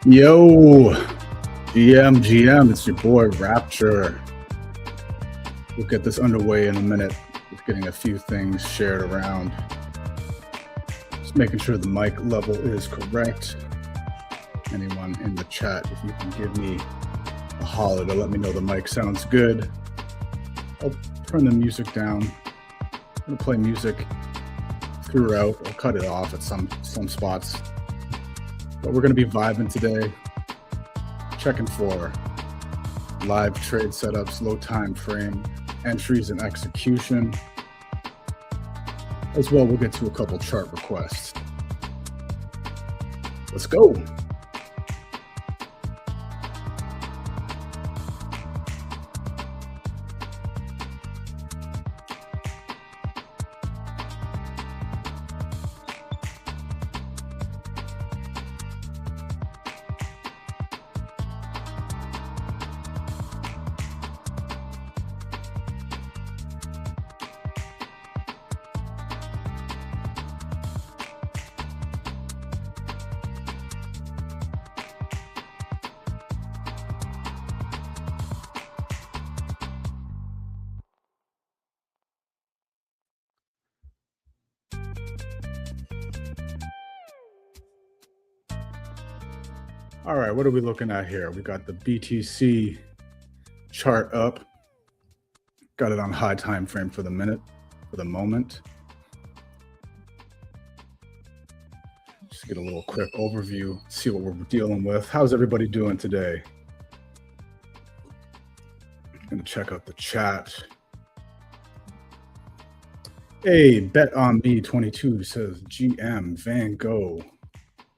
Yo, GM, it's your boy Rapture. We'll get this underway in a minute. Just getting a few things shared around. Just making sure the mic level is correct. Anyone in the chat, if you can give me a holler to let me know the mic sounds good. I'll turn the music down. I'm gonna play music throughout. I'll cut it off at some spots. But we're going to be vibing today, checking for live trade setups, low time frame, entries and execution. As well, we'll get to a couple chart requests. Let's go. All right, what are we looking at here? We got the BTC chart up. Got it on high time frame for the moment. Just get a little quick overview, see what we're dealing with. How's everybody doing today? I'm gonna check out the chat. Hey, Bet on Me 22 says GM Van Gogh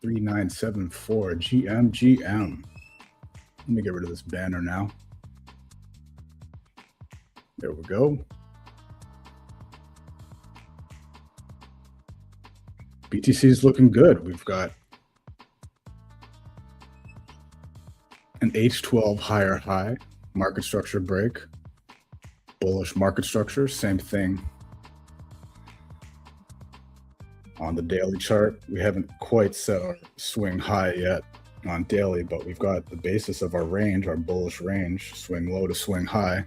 3974 GM. Let me get rid of this banner now. There we go. BTC is looking good. We've got an H12 higher high, market structure break, bullish market structure, same thing. On the daily chart, we haven't quite set our swing high yet on daily, but we've got the basis of our range, our bullish range, swing low to swing high.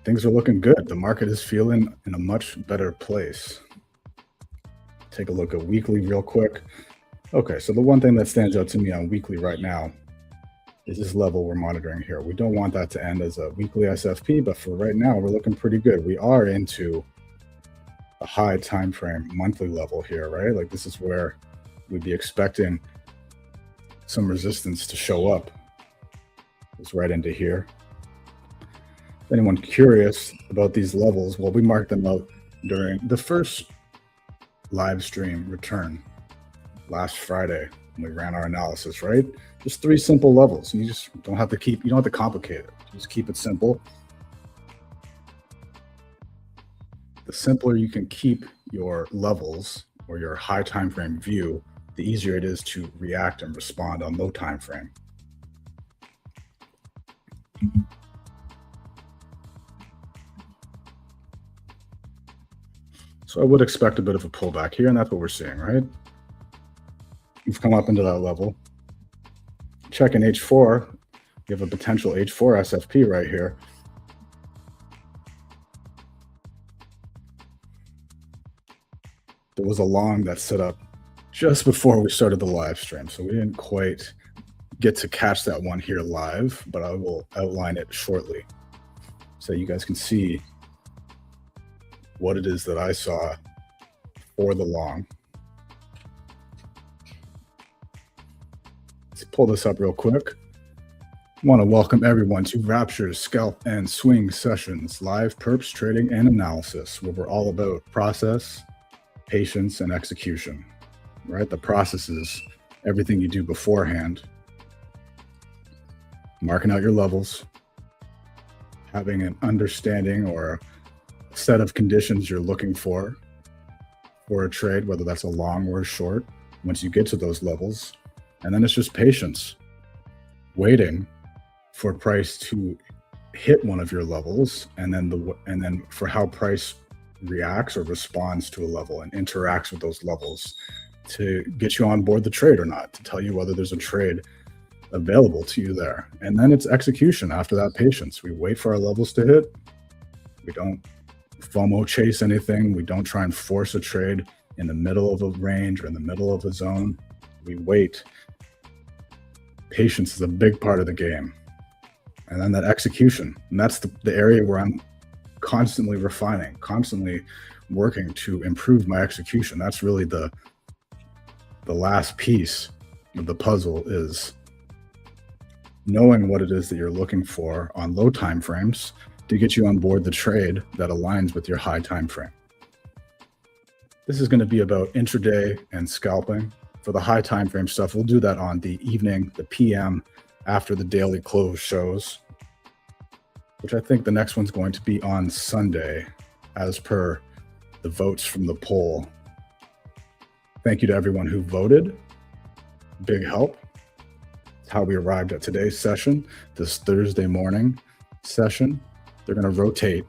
Things are looking good. The market is feeling in a much better place. Take a look at weekly real quick. Okay, so the one thing that stands out to me on weekly right now is this level we're monitoring here. We don't want that to end as a weekly SFP, but for right now, we're looking pretty good. We are into a high time frame monthly level here, right? Like this is where we'd be expecting some resistance to show up. It's right into here. If anyone curious about these levels, well, we marked them out during the first live stream return last Friday when we ran our analysis, right? Just 3 simple levels. You just don't have to you don't have to complicate it. Just keep it simple. The simpler you can keep your levels or your high time frame view, the easier it is to react and respond on low time frame. So I would expect a bit of a pullback here, and that's what we're seeing, right? We've come up into that level. Check in H4, we have a potential H4 SFP right here. There was a long that set up just before we started the live stream, so we didn't quite get to catch that one here live, but I will outline it shortly so you guys can see what it is that I saw for the long. Let's pull this up real quick. I want to welcome everyone to Rapture's Scalp and Swing Sessions, live perps trading and analysis, where we're all about process, patience, and execution, right? The process is everything you do beforehand, marking out your levels, having an understanding or a set of conditions you're looking for a trade, whether that's a long or a short, once you get to those levels. And then it's just patience, waiting for price to hit one of your levels, and then for how price reacts or responds to a level and interacts with those levels to get you on board the trade or not, to tell you whether there's a trade available to you there. And then it's execution after that, patience. We wait for our levels to hit. We don't FOMO chase anything. We don't try and force a trade in the middle of a range or in the middle of a zone. We wait. Patience is a big part of the game. And then that execution, and that's the area where I'm constantly refining, constantly working to improve my execution. That's really the last piece of the puzzle, is knowing what it is that you're looking for on low time frames to get you on board the trade that aligns with your high time frame. This is going to be about intraday and scalping. For the high time frame stuff, we'll do that on the evening, the PM, after the daily close shows, which I think the next one's going to be on Sunday, as per the votes from the poll. Thank you to everyone who voted. Big help. It's how we arrived at today's session, this Thursday morning session. They're going to rotate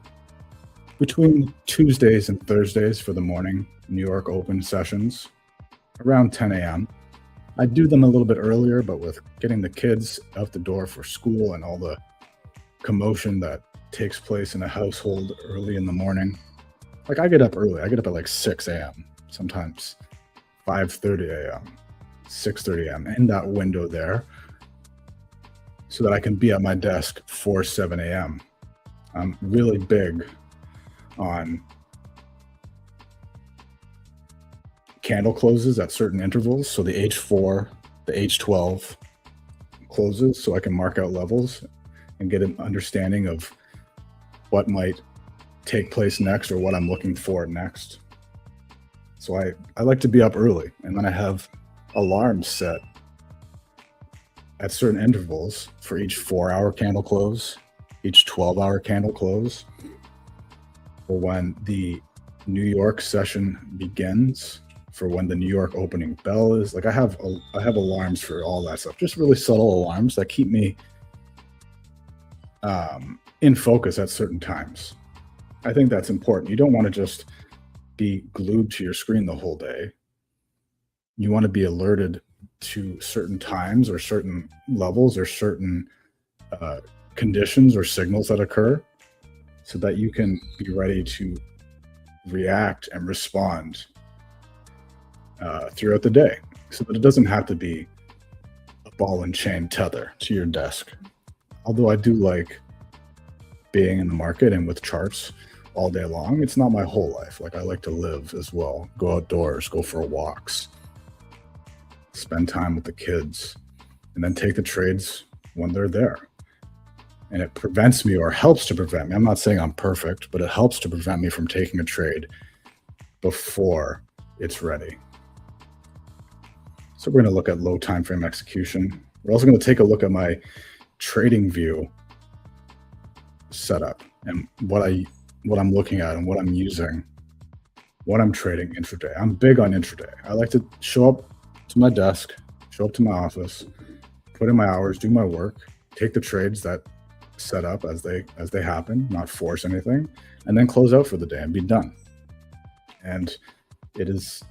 between Tuesdays and Thursdays for the morning New York Open sessions around 10 a.m. I do them a little bit earlier, but with getting the kids out the door for school and all the commotion that takes place in a household early in the morning, like I get up early. I get up at like 6 a.m., sometimes 5:30 a.m., 6:30 a.m., in that window there, so that I can be at my desk for 7 a.m. I'm really big on candle closes at certain intervals. So the H4, the H12 closes, so I can mark out levels and get an understanding of what might take place next or what I'm looking for next. So I like to be up early, and then I have alarms set at certain intervals for each 4-hour candle close, each 12-hour candle close, for when the New York session begins, for when the New York opening bell is. Like I have alarms for all that stuff, just really subtle alarms that keep me in focus at certain times. I think that's important. You don't want to just be glued to your screen the whole day. You want to be alerted to certain times or certain levels or certain conditions or signals that occur, so that you can be ready to react and respond throughout the day, so that it doesn't have to be a ball and chain tether to your desk. Although I do like being in the market and with charts all day long, it's not my whole life. Like I like to live as well, go outdoors, go for walks, spend time with the kids, and then take the trades when they're there. And it prevents me, or helps to prevent me. I'm not saying I'm perfect, but it helps to prevent me from taking a trade before it's ready. So we're going to look at low time frame execution. We're also going to take a look at my trading view setup and what I'm looking at and what I'm using when I'm trading intraday. I'm big on intraday. I like to show up to my desk, show up to my office, put in my hours, do my work, take the trades that set up as they happen, not force anything, and then close out for the day and be done. And it is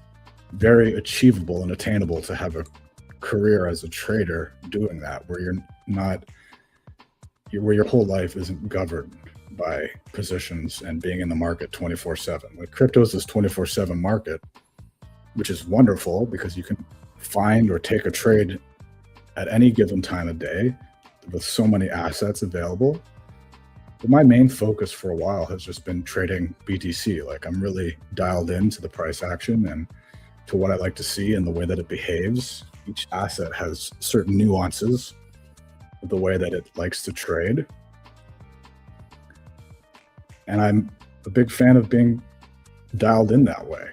very achievable and attainable to have a career as a trader doing that, where where your whole life isn't governed by positions and being in the market 24/7. Like crypto is this 24/7 market, which is wonderful because you can find or take a trade at any given time of day with so many assets available. But my main focus for a while has just been trading BTC. Like I'm really dialed into the price action and to what I like to see and the way that it behaves. Each asset has certain nuances of the way that it likes to trade. And I'm a big fan of being dialed in that way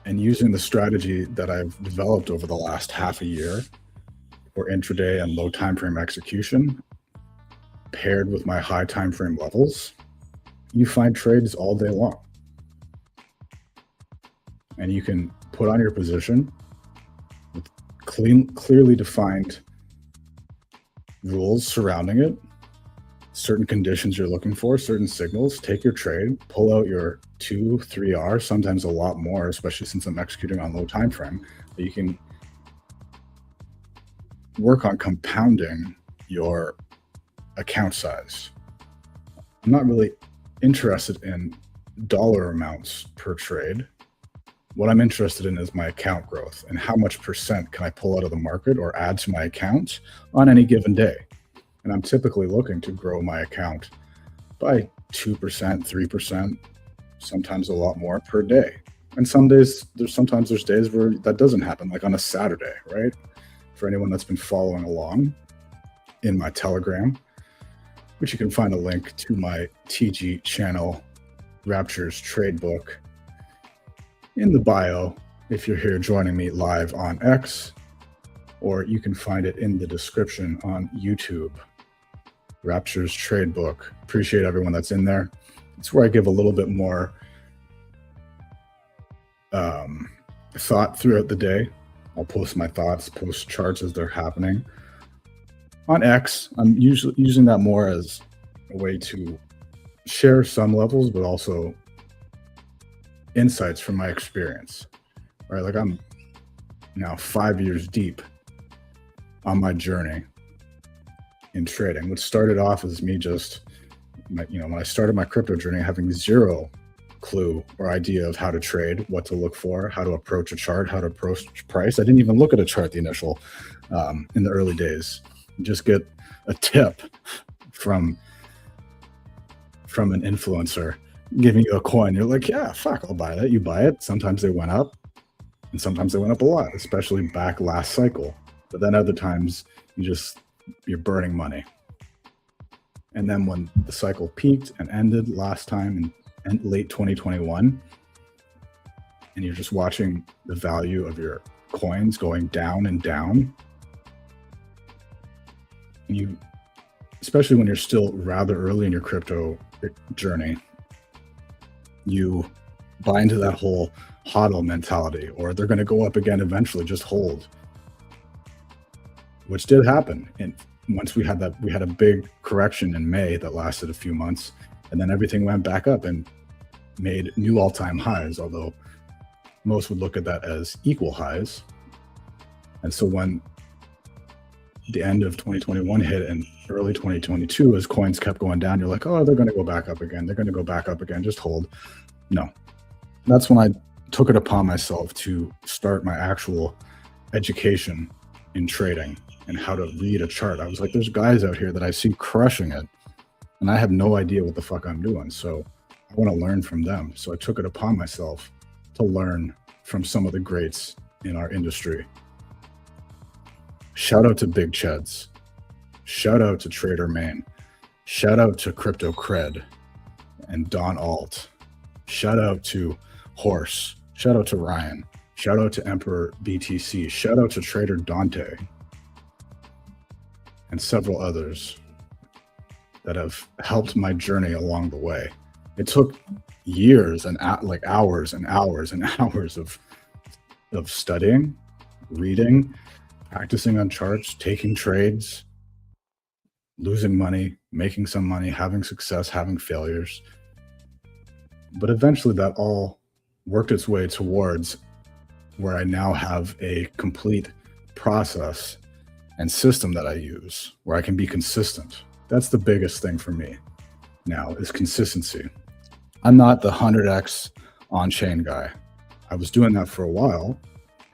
and using the strategy that I've developed over the last half a year for intraday and low time frame execution, paired with my high time frame levels. You find trades all day long. And you can put on your position with clearly defined rules surrounding it, certain conditions you're looking for, certain signals, take your trade, pull out your 2, 3R, sometimes a lot more, especially since I'm executing on low time frame, that you can work on compounding your account size. I'm not really interested in dollar amounts per trade. What I'm interested in is my account growth and how much percent can I pull out of the market or add to my account on any given day. And I'm typically looking to grow my account by 2%, 3%, sometimes a lot more per day. And sometimes there's days where that doesn't happen, like on a Saturday, right? For anyone that's been following along in my Telegram, which you can find a link to my TG channel, Rapture's trade book, in the bio if you're here joining me live on X, or you can find it in the description on YouTube. Rapture's trade book. Appreciate everyone that's in there. It's where I give a little bit more thought throughout the day. I'll post my thoughts, post charts as they're happening. On X, I'm usually using that more as a way to share some levels, but also insights from my experience, right? Like I'm now 5 years deep on my journey in trading. What started off as me just, when I started my crypto journey, having zero clue or idea of how to trade, what to look for, how to approach a chart, how to approach price. I didn't even look at a chart in the early days. You just get a tip from an influencer giving you a coin. You're like, yeah, fuck, I'll buy that. You buy it. Sometimes they went up and sometimes they went up a lot, especially back last cycle. But then other times you're burning money. And then when the cycle peaked and ended last time in late 2021, and you're just watching the value of your coins going down and down, and especially when you're still rather early in your crypto journey, you buy into that whole hodl mentality, or they're going to go up again eventually, just hold. Which did happen. And once we had a big correction in May that lasted a few months, and then everything went back up and made new all-time highs, although most would look at that as equal highs. And so when the end of 2021 hit and early 2022, as coins kept going down, you're like, oh, they're going to go back up again. They're going to go back up again. Just hold. No. That's when I took it upon myself to start my actual education in trading and how to read a chart. I was like, there's guys out here that I see crushing it, and I have no idea what the fuck I'm doing. So I want to learn from them. So I took it upon myself to learn from some of the greats in our industry. Shout out to Big Cheds. Shout out to Trader Main. Shout out to Crypto Cred and Don Alt. Shout out to Horse. Shout out to Ryan. Shout out to Emperor BTC. Shout out to Trader Dante and several others that have helped my journey along the way. It took years and hours and hours and hours of studying, reading, practicing on charts, taking trades, losing money, making some money, having success, having failures. But eventually that all worked its way towards where I now have a complete process and system that I use where I can be consistent. That's the biggest thing for me now, is consistency. I'm not the 100x on-chain guy. I was doing that for a while,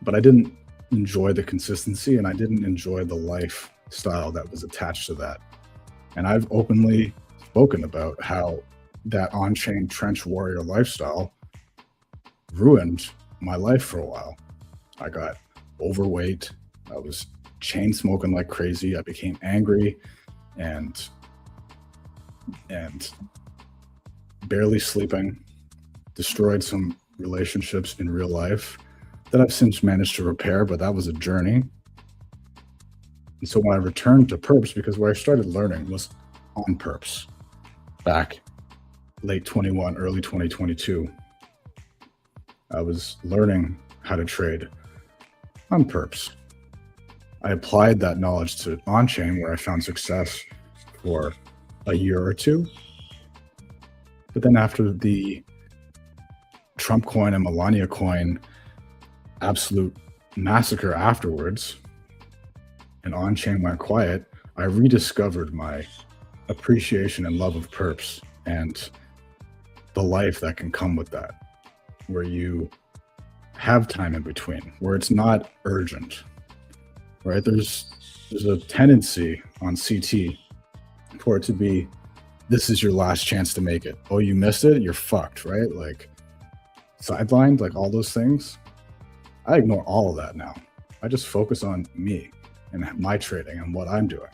but I didn't enjoy the consistency and I didn't enjoy the lifestyle that was attached to that. And I've openly spoken about how that on-chain trench warrior lifestyle ruined my life for a while. I got overweight. I was chain smoking like crazy. I became angry and barely sleeping, destroyed some relationships in real life that I've since managed to repair, but that was a journey. And so when I returned to Perps, because where I started learning was on Perps back late 21, early 2022, I was learning how to trade on Perps. I applied that knowledge to on-chain where I found success for a year or two. But then after the Trump coin and Melania coin absolute massacre afterwards, and on-chain went quiet, I rediscovered my appreciation and love of perps and the life that can come with that, where you have time in between, where it's not urgent, right? There's a tendency on CT for it to be, this is your last chance to make it. Oh, you missed it, you're fucked, right? Like sidelined, like all those things. I ignore all of that now. I just focus on me and my trading and what I'm doing.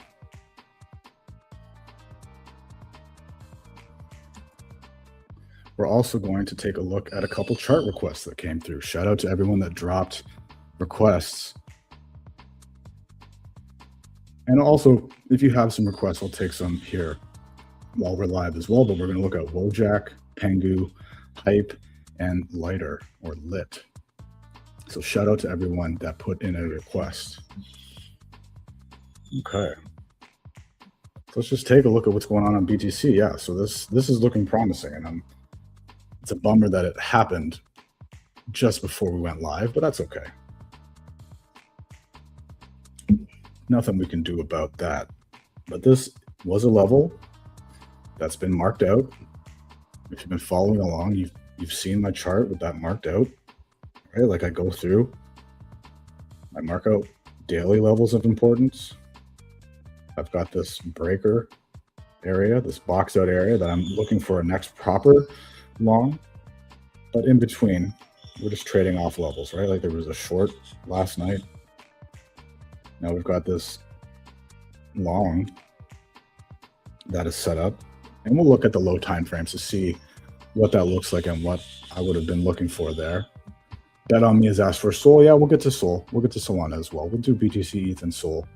We're also going to take a look at a couple chart requests that came through. Shout out to everyone that dropped requests. And also, if you have some requests, I'll take some here while we're live as well. But we're going to look at Wojak, Pengu, Hype, and Lighter or Lit. So shout out to everyone that put in a request. Okay. Let's just take a look at what's going on BTC. Yeah, so this is looking promising, and it's a bummer that it happened just before we went live, but that's okay. Nothing we can do about that. But this was a level that's been marked out. If you've been following along, you've seen my chart with that marked out, right? Like I go through, I mark out daily levels of importance. I've got this breaker area, this box out area that I'm looking for a next proper long, but in between, we're just trading off levels, right? Like there was a short last night. Now we've got this long that is set up, and we'll look at the low time frames to see what that looks like and what I would have been looking for there. Bet on me has asked for Sol. Yeah, we'll get to Sol. We'll get to Solana as well. We'll do BTC, ETH, and Sol.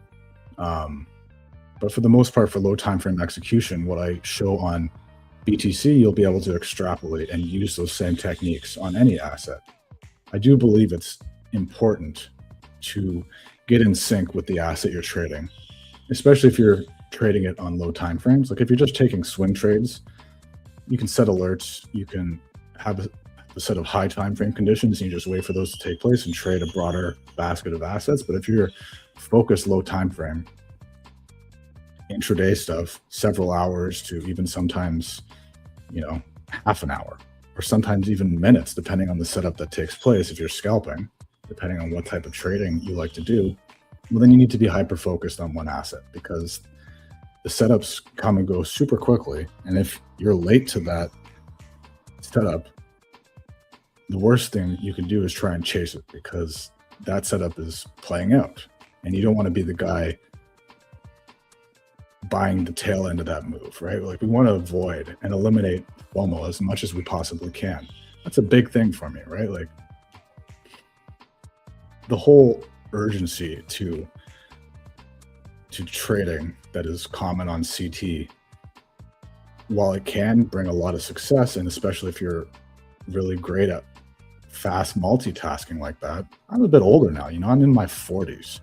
But for the most part, for low time frame execution, what I show on BTC, you'll be able to extrapolate and use those same techniques on any asset. I do believe it's important to get in sync with the asset you're trading, especially if you're trading it on low time frames. Like if you're just taking swing trades, you can set alerts, you can have a set of high time frame conditions, and you just wait for those to take place and trade a broader basket of assets. But if you're focused low time frame, intraday stuff, several hours to even sometimes, half an hour, or sometimes even minutes, depending on the setup that takes place. If you're scalping, depending on what type of trading you like to do, well, then you need to be hyper focused on one asset, because the setups come and go super quickly. And if you're late to that setup, the worst thing you can do is try and chase it, because that setup is playing out, and you don't want to be the guy buying the tail end of that move, right? Like we want to avoid and eliminate FOMO as much as we possibly can. That's a big thing for me, right? Like the whole urgency to trading that is common on CT, while it can bring a lot of success, and especially if you're really great at fast multitasking like that. I'm a bit older now, I'm in my 40s,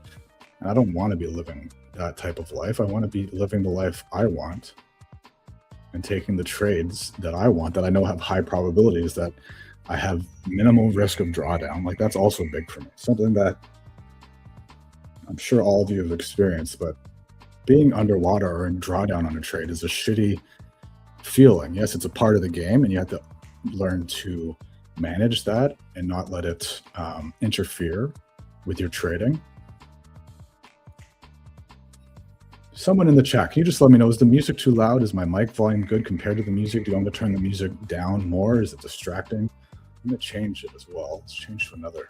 and I don't want to be living that type of life. I want to be living the life I want and taking the trades that I want, that I know have high probabilities, that I have minimal risk of drawdown. Like that's also big for me. Something that I'm sure all of you have experienced, but being underwater or in drawdown on a trade is a shitty feeling. Yes, it's a part of the game, and you have to learn to manage that and not let it interfere with your trading. Someone in the chat, can you just let me know, is the music too loud? Is my mic volume good compared to the music? Do you want me to turn the music down more? Is it distracting? I'm going to change it as well. Let's change to another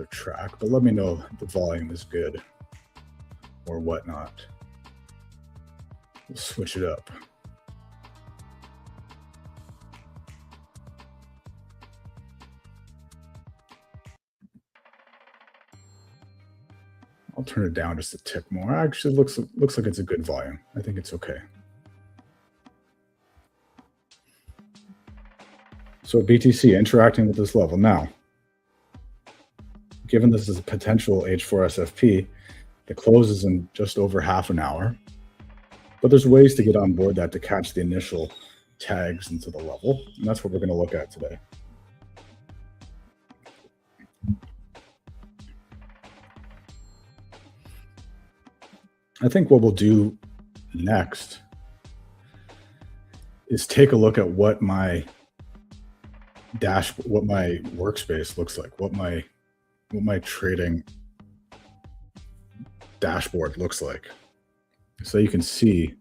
track, but let me know if the volume is good or whatnot. We'll switch it up. I'll turn it down just a tick more. Actually, looks like it's a good volume. I think it's okay. So BTC interacting with this level. Now, given this is a potential H4 SFP, it closes in just over half an hour. But there's ways to get on board that to catch the initial tags into the level. And that's what we're going to look at today. I think what we'll do next is take a look at what my workspace looks like, what my trading dashboard looks like. So you can see,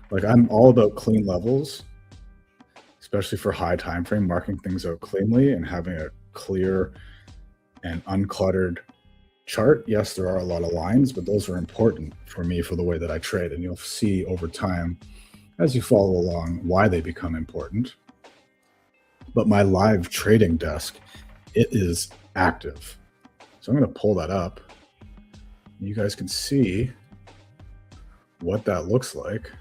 like, I'm all about clean levels, especially for high time frame, marking things out cleanly and having a clear and uncluttered chart. Yes, there are a lot of lines, but those are important for me for the way that I trade. And you'll see over time, as you follow along, why they become important. But my live trading desk, it is active. So I'm going to pull that up. You guys can see what that looks like.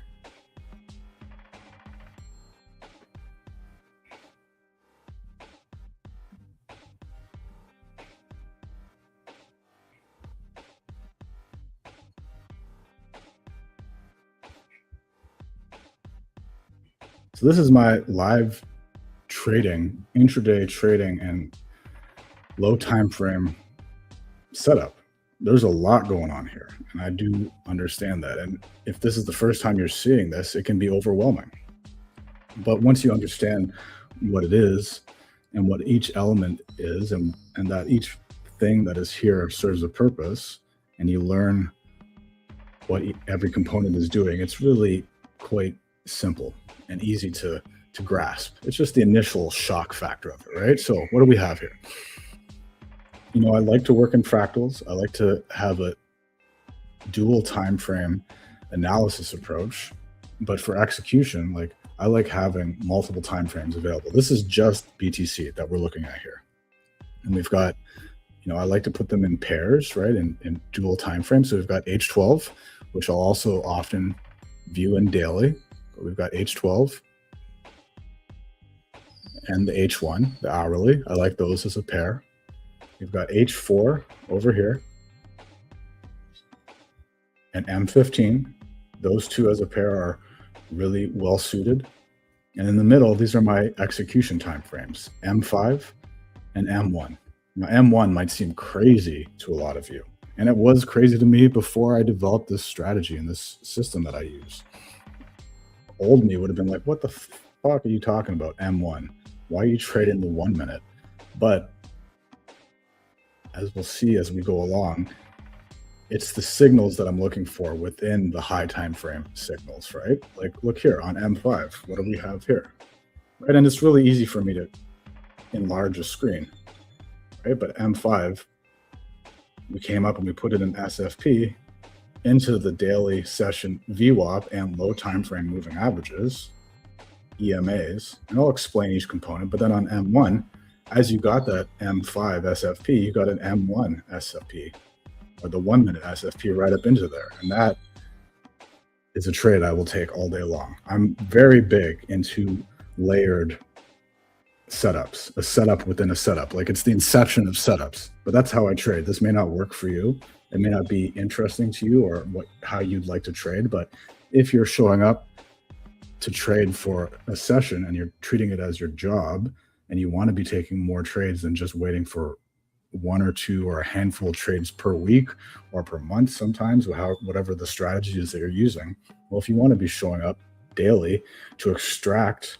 So this is my live trading, intraday trading, and low time frame setup. There's a lot going on here, and I do understand that. And if this is the first time you're seeing this, it can be overwhelming. But once you understand what it is and what each element is, and that each thing that is here serves a purpose, and you learn what every component is doing, it's really quite simple and easy to grasp. It's just the initial shock factor of it, right? So what do we have here? You know, I like to work in fractals. I like to have a dual time frame analysis approach, but for execution, like, I like having multiple time frames available. This is just BTC that we're looking at here. And we've got, you know, I like to put them in pairs, right? In dual time frames. So we've got H12, which I'll also often view in daily. But we've got H12 and the H1, the hourly. I like those as a pair. We've got H4 over here and M15. Those two as a pair are really well suited. And in the middle, these are my execution time frames, M5 and M1. Now, M1 might seem crazy to a lot of you, and it was crazy to me before I developed this strategy and this system that I use. Old me would have been like, what the fuck are you talking about, M1? Why are you trading the 1 minute? But as we'll see as we go along, it's the signals that I'm looking for within the high time frame signals, right? Like, look here on M5, what do we have here? Right, and it's really easy for me to enlarge a screen, right? But M5, we came up and we put it in SFP into the daily session VWAP and low time frame moving averages, EMAs, and I'll explain each component. But then on M1, as you got that M5 SFP, you got an M1 SFP, or the 1 minute SFP right up into there. And that is a trade I will take all day long. I'm very big into layered setups, a setup within a setup. Like, it's the inception of setups, but that's how I trade. This may not work for you. It may not be interesting to you or how you'd like to trade, but if you're showing up to trade for a session and you're treating it as your job and you want to be taking more trades than just waiting for one or two or a handful of trades per week or per month, sometimes, whatever the strategy is that you're using. Well, if you want to be showing up daily to extract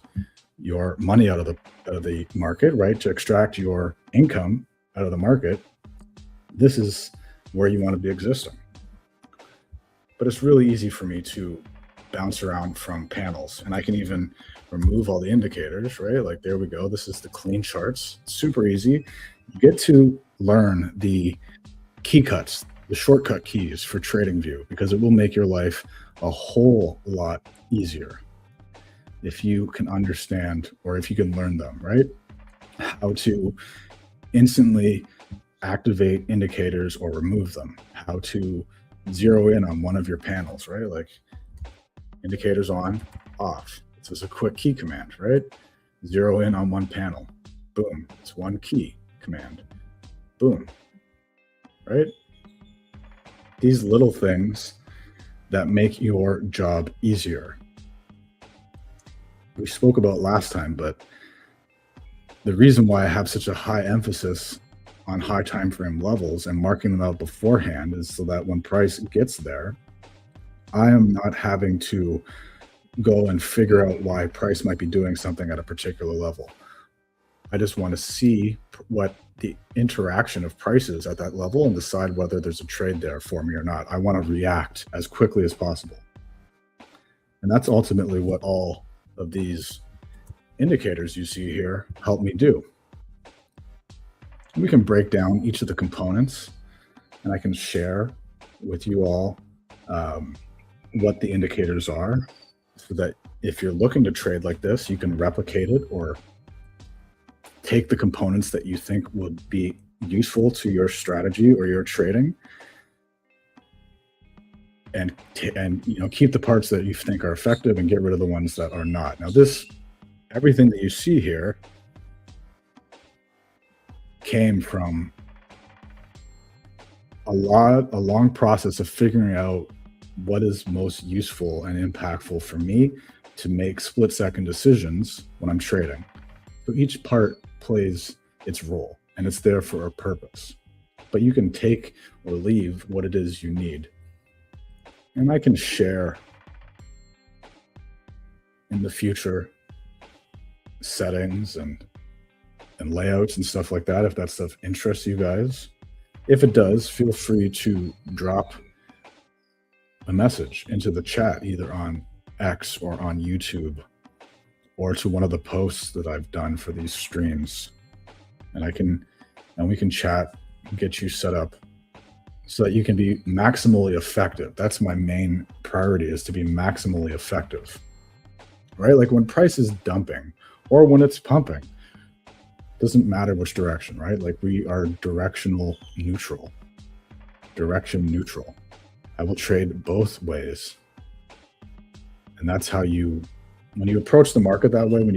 your money out of the market, right? To extract your income out of the market, this is where you want to be existing. But it's really easy for me to bounce around from panels, and I can even remove all the indicators, right? Like, there we go. This is the clean charts. Super easy. You get to learn the key cuts, the shortcut keys for TradingView, because it will make your life a whole lot easier if you can understand, or if you can learn them, right? How to instantly activate indicators or remove them, how to zero in on one of your panels, right? Like, indicators on, off. This is a quick key command, right? Zero in on one panel. Boom. It's one key command. Boom. Right? These little things that make your job easier. We spoke about last time, but the reason why I have such a high emphasis on high time frame levels and marking them out beforehand is so that when price gets there, I am not having to go and figure out why price might be doing something at a particular level. I just want to see what the interaction of prices at that level and decide whether there's a trade there for me or not. I want to react as quickly as possible. And that's ultimately what all of these indicators you see here help me do. We can break down each of the components, and I can share with you all what the indicators are, so that if you're looking to trade like this, you can replicate it or take the components that you think would be useful to your strategy or your trading, and keep the parts that you think are effective and get rid of the ones that are not. Now, everything that you see here came from a long process of figuring out what is most useful and impactful for me to make split-second decisions when I'm trading. So each part plays its role, and it's there for a purpose. But you can take or leave what it is you need. And I can share in the future settings and layouts and stuff like that if that stuff interests you guys. If it does, feel free to drop a message into the chat, either on X or on YouTube, or to one of the posts that I've done for these streams. And we can chat and get you set up so that you can be maximally effective. That's my main priority, is to be maximally effective, right? Like when price is dumping or when it's pumping, doesn't matter which direction, right? Like we are direction neutral. I will trade both ways. And that's how when you approach the market that way, when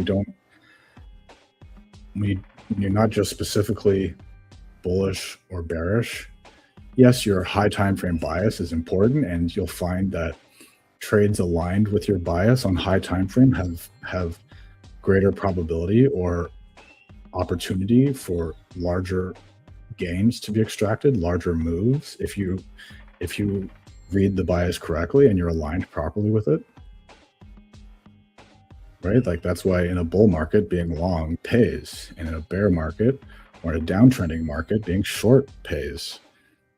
you're not just specifically bullish or bearish, yes, your high time frame bias is important, and you'll find that trades aligned with your bias on high time frame have greater probability or opportunity for larger gains to be extracted, larger moves, if you read the bias correctly and you're aligned properly with it, right? Like that's why in a bull market, being long pays, and in a bear market or a downtrending market, being short pays.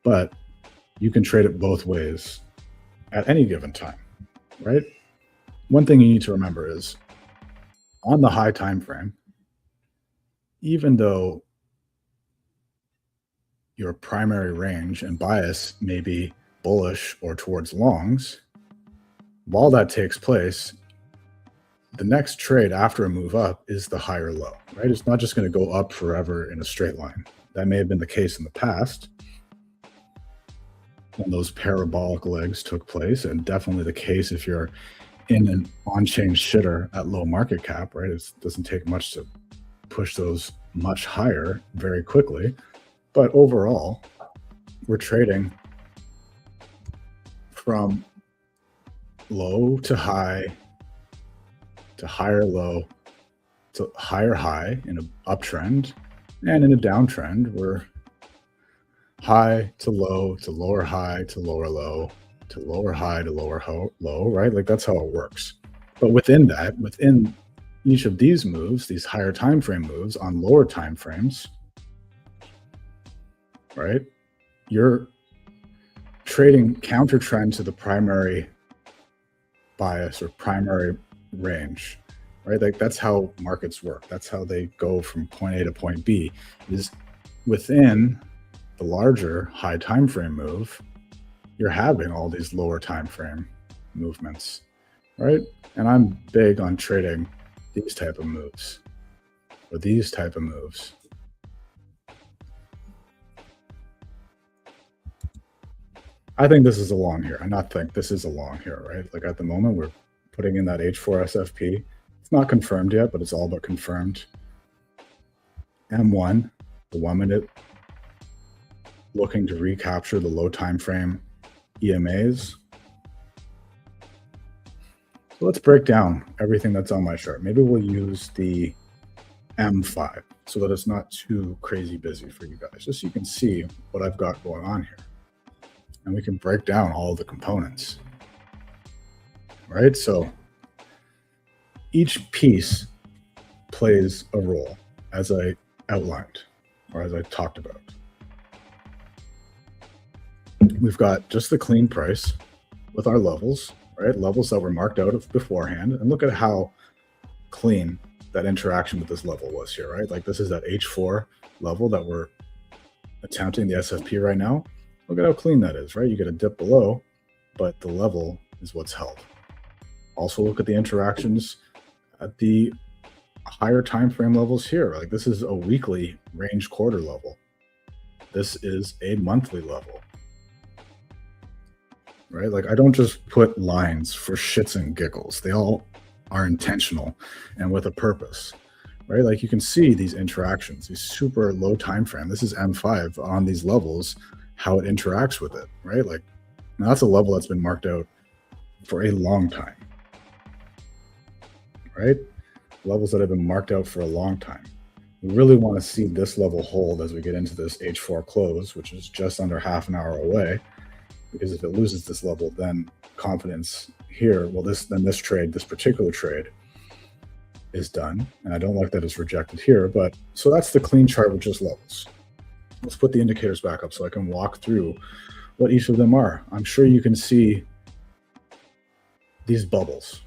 But you can trade it both ways at any given time, right? One thing you need to remember is on the high time frame, even though your primary range and bias may be bullish or towards longs, while that takes place, the next trade after a move up is the higher low, right? It's not just going to go up forever in a straight line. That may have been the case in the past when those parabolic legs took place, and definitely the case if you're in an on-chain shitter at low market cap, right? It doesn't take much to push those much higher very quickly. But overall, we're trading from low to high to higher low to higher high in an uptrend, and in a downtrend, we're high to lower high to lower low to lower high to lower low, right? Like that's how it works. But within each of these moves, these higher time frame moves on lower time frames, right? You're trading counter trend to the primary bias or primary range, right? Like that's how markets work. That's how they go from point A to point B, is within the larger high time frame move, you're having all these lower time frame movements, right? And I'm big on trading these type of moves or these type of moves. I think this is a long here. This is a long here, right? Like at the moment, we're putting in that H4 SFP. It's not confirmed yet, but it's all but confirmed. M1, the 1 minute, looking to recapture the low time frame EMAs. So let's break down everything that's on my chart. Maybe we'll use the M5 so that it's not too crazy busy for you guys, just so you can see what I've got going on here. And we can break down all of the components, right? So each piece plays a role, as I outlined, or as I talked about. We've got just the clean price with our levels, right? Levels that were marked out of beforehand. And look at how clean that interaction with this level was here, right? Like this is that H4 level that we're attempting the SFP right now. Look at how clean that is, right? You get a dip below, but the level is what's held. Also look at the interactions at the higher time frame levels here. Like this is a weekly range quarter level. This is a monthly level, right? Like I don't just put lines for shits and giggles. They all are intentional and with a purpose, right? Like you can see these interactions, these super low time frame. This is M5 on these levels, how it interacts with it, right? Like now that's a level that's been marked out for a long time, right? Levels that have been marked out for a long time. We really want to see this level hold as we get into this H4 close, which is just under half an hour away, because if it loses this level, then confidence here, well, this particular trade is done. And I don't like that it's rejected here, but so that's the clean chart with just levels. Let's put the indicators back up so I can walk through what each of them are. I'm sure you can see these bubbles,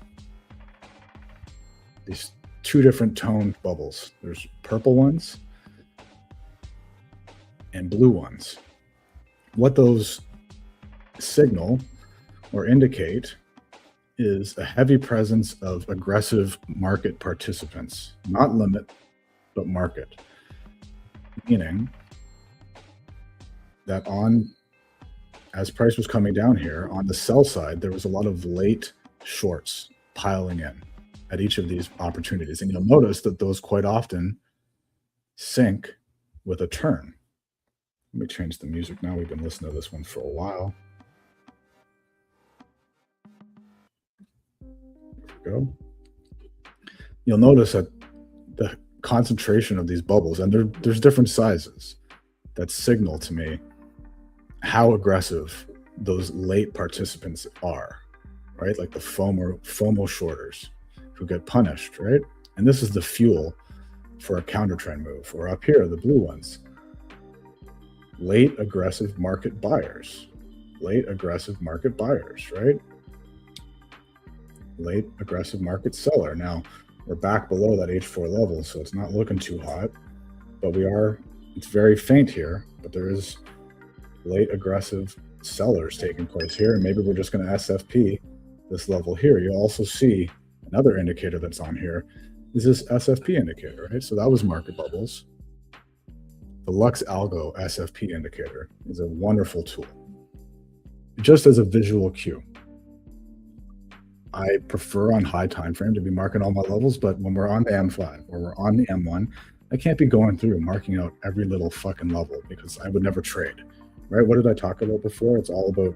these two different toned bubbles. There's purple ones and blue ones. What those signal or indicate is a heavy presence of aggressive market participants, not limit, but market. Meaning that as price was coming down here, on the sell side, there was a lot of late shorts piling in at each of these opportunities. And you'll notice that those quite often sync with a turn. Let me change the music now. We've been listening to this one for a while. There we go. You'll notice that the concentration of these bubbles, and there's different sizes that signal to me how aggressive those late participants are, right? Like the FOMO shorters who get punished, right? And this is the fuel for a counter trend move. Or up here, the blue ones, late aggressive market buyers, right? Late aggressive market seller. Now we're back below that H4 level, so it's not looking too hot, but it's very faint here, but there is late aggressive sellers taking place here. And maybe we're just going to SFP this level here. You'll also see another indicator that's on here is this SFP indicator, right? So that was market bubbles. The Lux Algo SFP indicator is a wonderful tool, just as a visual cue. I prefer on high time frame to be marking all my levels, but when we're on the M5 or we're on the M1, I can't be going through marking out every little fucking level because I would never trade, right? What did I talk about before? It's all about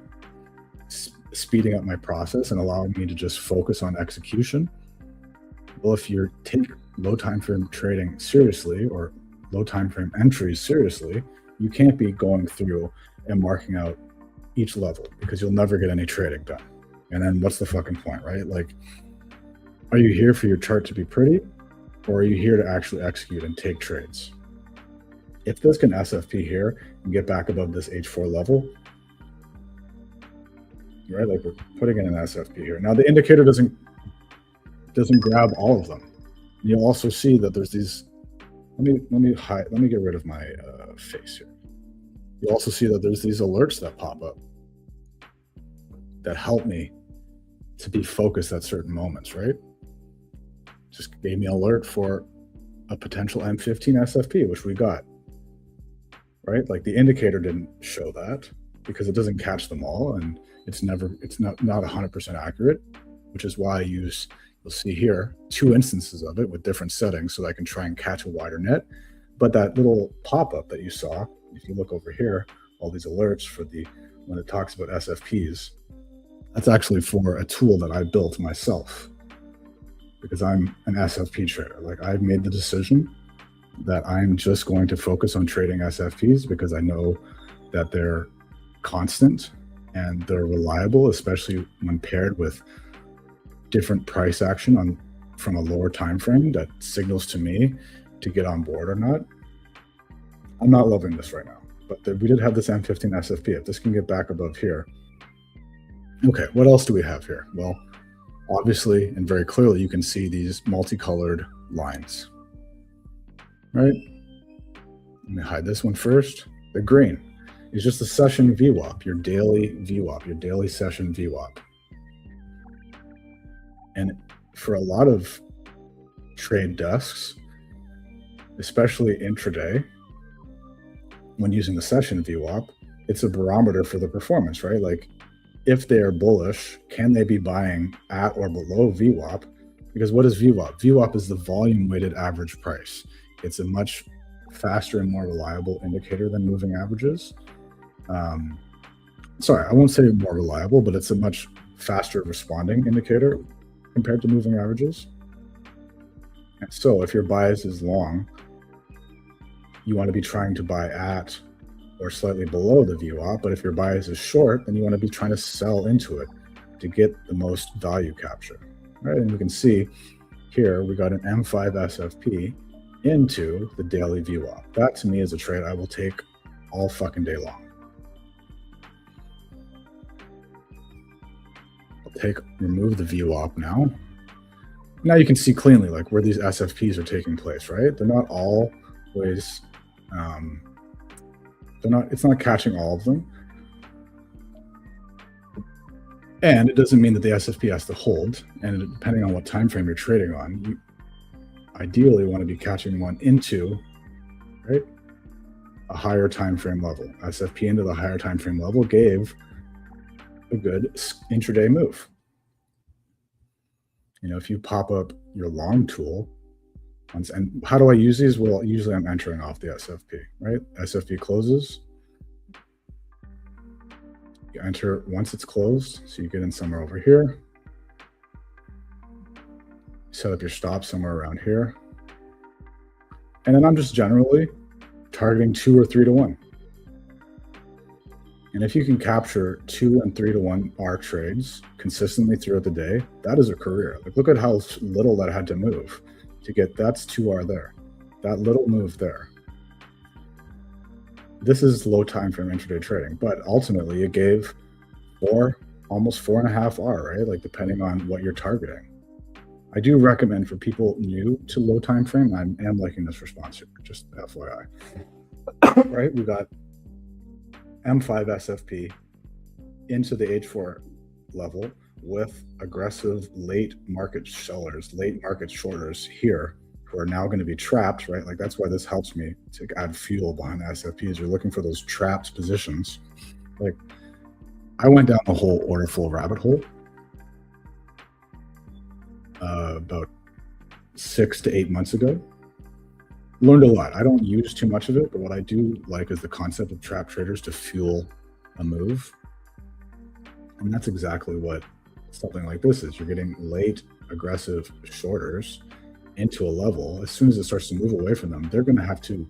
speeding up my process and allowing me to just focus on execution. Well, if you take low time frame trading seriously or low time frame entries seriously, you can't be going through and marking out each level because you'll never get any trading done. And then what's the fucking point, right? Like, are you here for your chart to be pretty, or are you here to actually execute and take trades? If this can SFP here and get back above this H4 level, right? Like we're putting in an SFP here. Now the indicator doesn't grab all of them. You'll also see that there's these. Let me get rid of my face here. You'll also see that there's these alerts that pop up that help me to be focused at certain moments, right? Just gave me an alert for a potential M15 SFP, which we got, right? Like the indicator didn't show that because it doesn't catch them all, and it's not 100% accurate, which is why you'll see here 2 instances of it with different settings so that I can try and catch a wider net. But that little pop-up that you saw, if you look over here, all these alerts for when it talks about SFPs, That's actually for a tool that I built myself because I'm an SFP trader. Like, I've made the decision that I'm just going to focus on trading SFPs because I know that they're constant and they're reliable, especially when paired with different price action from a lower time frame that signals to me to get on board or not. I'm not loving this right now, but we did have this M15 SFP. If this can get back above here. Okay, what else do we have here? Well, obviously and very clearly, you can see these multicolored lines, right? Let me hide this one first. The green is just a session VWAP, your daily VWAP, your daily session VWAP. And for a lot of trade desks, especially intraday, when using the session VWAP, it's a barometer for the performance, right? Like, if they are bullish, can they be buying at or below VWAP? Because what is VWAP? VWAP is the volume weighted average price. It's a much faster and more reliable indicator than moving averages. Sorry, I won't say more reliable, but it's a much faster responding indicator compared to moving averages. And so if your bias is long, you want to be trying to buy at or slightly below the VWAP, but if your bias is short, then you want to be trying to sell into it to get the most value capture, right? And you can see here, we got an M5 SFP into the daily VWAP. That to me is a trade I will take all fucking day long. I'll remove the VWAP now. Now you can see cleanly like where these SFPs are taking place, right? They're not always, it's not catching all of them. And it doesn't mean that the SFP has to hold. And depending on what time frame you're trading on, you ideally want to be catching one into, right, a higher time frame level. SFP into the higher time frame level gave a good intraday move. You know, if you pop up your long tool, and how do I use these? Well, usually I'm entering off the SFP, right? SFP closes. You enter once it's closed, so you get in somewhere over here. Set up your stop somewhere around here. And then I'm just generally targeting 2 or 3 to 1. And if you can capture 2 and 3 to 1 R trades consistently throughout the day, that is a career. Like, look at how little that had to move to get, that's 2R there. That little move there. This is low time frame intraday trading, but ultimately it gave almost 4.5 R, right? Like, depending on what you're targeting. I do recommend for people new to low time frame, I am liking this response here, just FYI. Right, we got M5 SFP into the H4 level with aggressive late market sellers, late market shorters here who are now going to be trapped, right? Like, that's why this helps me to add fuel behind the SFPs. You're looking for those trapped positions. Like, I went down the whole order flow rabbit hole about 6 to 8 months ago. Learned a lot. I don't use too much of it, but what I do like is the concept of trap traders to fuel a move. And that's exactly what something like this is. You're getting late aggressive shorters into a level. As soon as it starts to move away from them, they're going to have to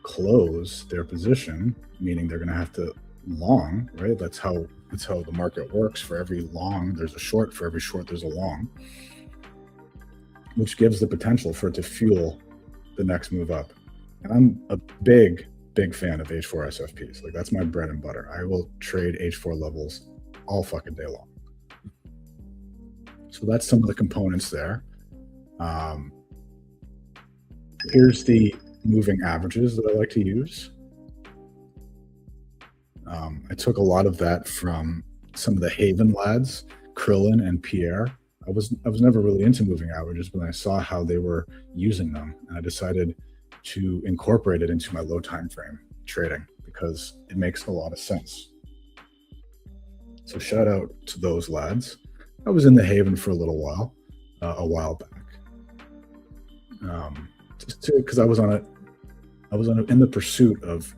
close their position, meaning they're going to have to long, right? That's how the market works. For every long, there's a short. For every short, there's a long, which gives the potential for it to fuel the next move up. And I'm a big fan of H4 SFPs. Like, that's my bread and butter. I will trade H4 levels all fucking day long. So that's some of the components there. Here's the moving averages that I like to use. I took a lot of that from some of the Haven lads, Krillin and Pierre. I was never really into moving averages, but I saw how they were using them, and I decided to incorporate it into my low time frame trading because it makes a lot of sense. So shout out to those lads. I was in the Haven for a little while, a while back, just because I was in the pursuit of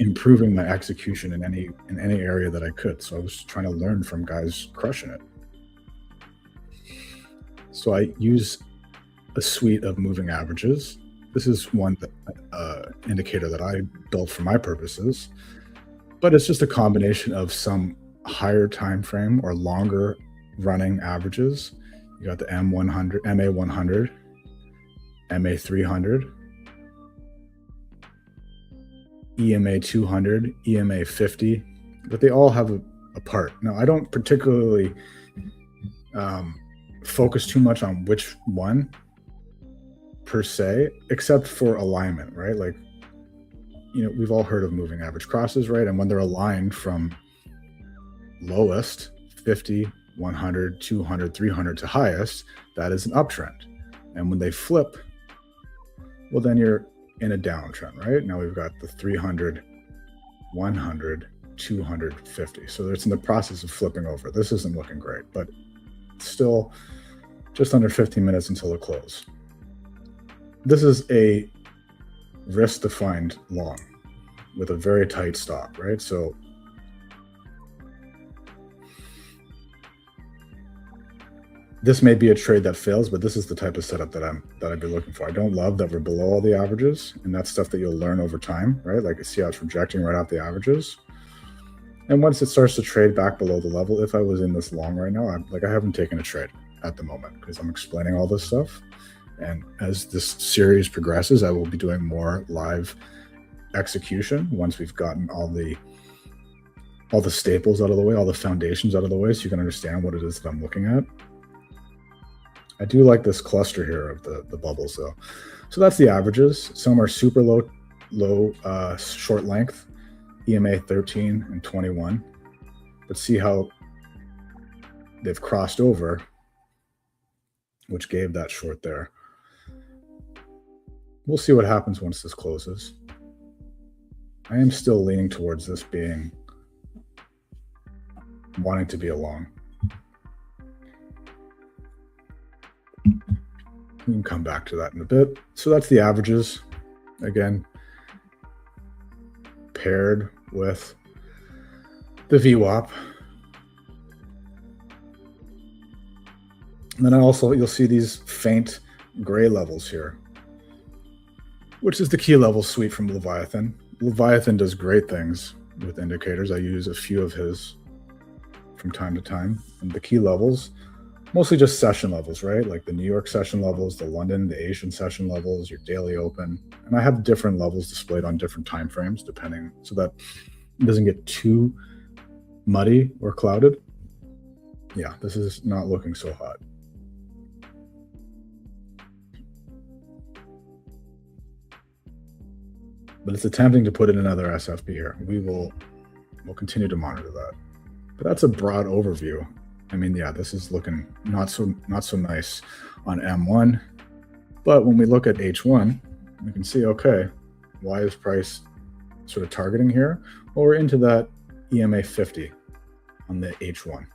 improving my execution in any area that I could. So I was trying to learn from guys crushing it. So I use a suite of moving averages. This is one indicator that I built for my purposes, but it's just a combination of some higher time frame or longer running averages. You got the MA100, MA300, EMA 200, EMA 50, but they all have a part. Now, I don't particularly focus too much on which one per se, except for alignment, right? Like, you know, we've all heard of moving average crosses, right? And when they're aligned from lowest, 50, 100, 200, 300 to highest, that is an uptrend. And when they flip, well, then you're in a downtrend, right? Now we've got the 300, 100, 250. So it's in the process of flipping over. This isn't looking great, but still just under 15 minutes until the close. This is a risk-defined long with a very tight stop, right? So this may be a trade that fails, but this is the type of setup that I'd be looking for. I don't love that we're below all the averages, and that's stuff that you'll learn over time, right? Like, see how it's rejecting right off the averages. And once it starts to trade back below the level, if I was in this long right now, I haven't taken a trade at the moment because I'm explaining all this stuff. And as this series progresses, I will be doing more live execution once we've gotten all the staples out of the way, all the foundations out of the way, so you can understand what it is that I'm looking at. I do like this cluster here of the bubbles though. So that's the averages. Some are super low short length, EMA 13 and 21. But see how they've crossed over, which gave that short there. We'll see what happens once this closes. I am still leaning towards this wanting to be a long. We can come back to that in a bit. So that's the averages, again, paired with the VWAP. And then you'll see these faint gray levels here, which is the key level suite from Leviathan. Leviathan does great things with indicators. I use a few of his from time to time. And the key levels, mostly just session levels, right? Like the New York session levels, the London, the Asian session levels, your daily open. And I have different levels displayed on different time frames, depending, so that it doesn't get too muddy or clouded. Yeah, this is not looking so hot. But it's attempting to put in another SFB here. We'll continue to monitor that. But that's a broad overview. I mean, yeah, this is looking not so nice on M1. But when we look at H1, we can see, okay, why is price sort of targeting here? Well, we're into that EMA 50 on the H1.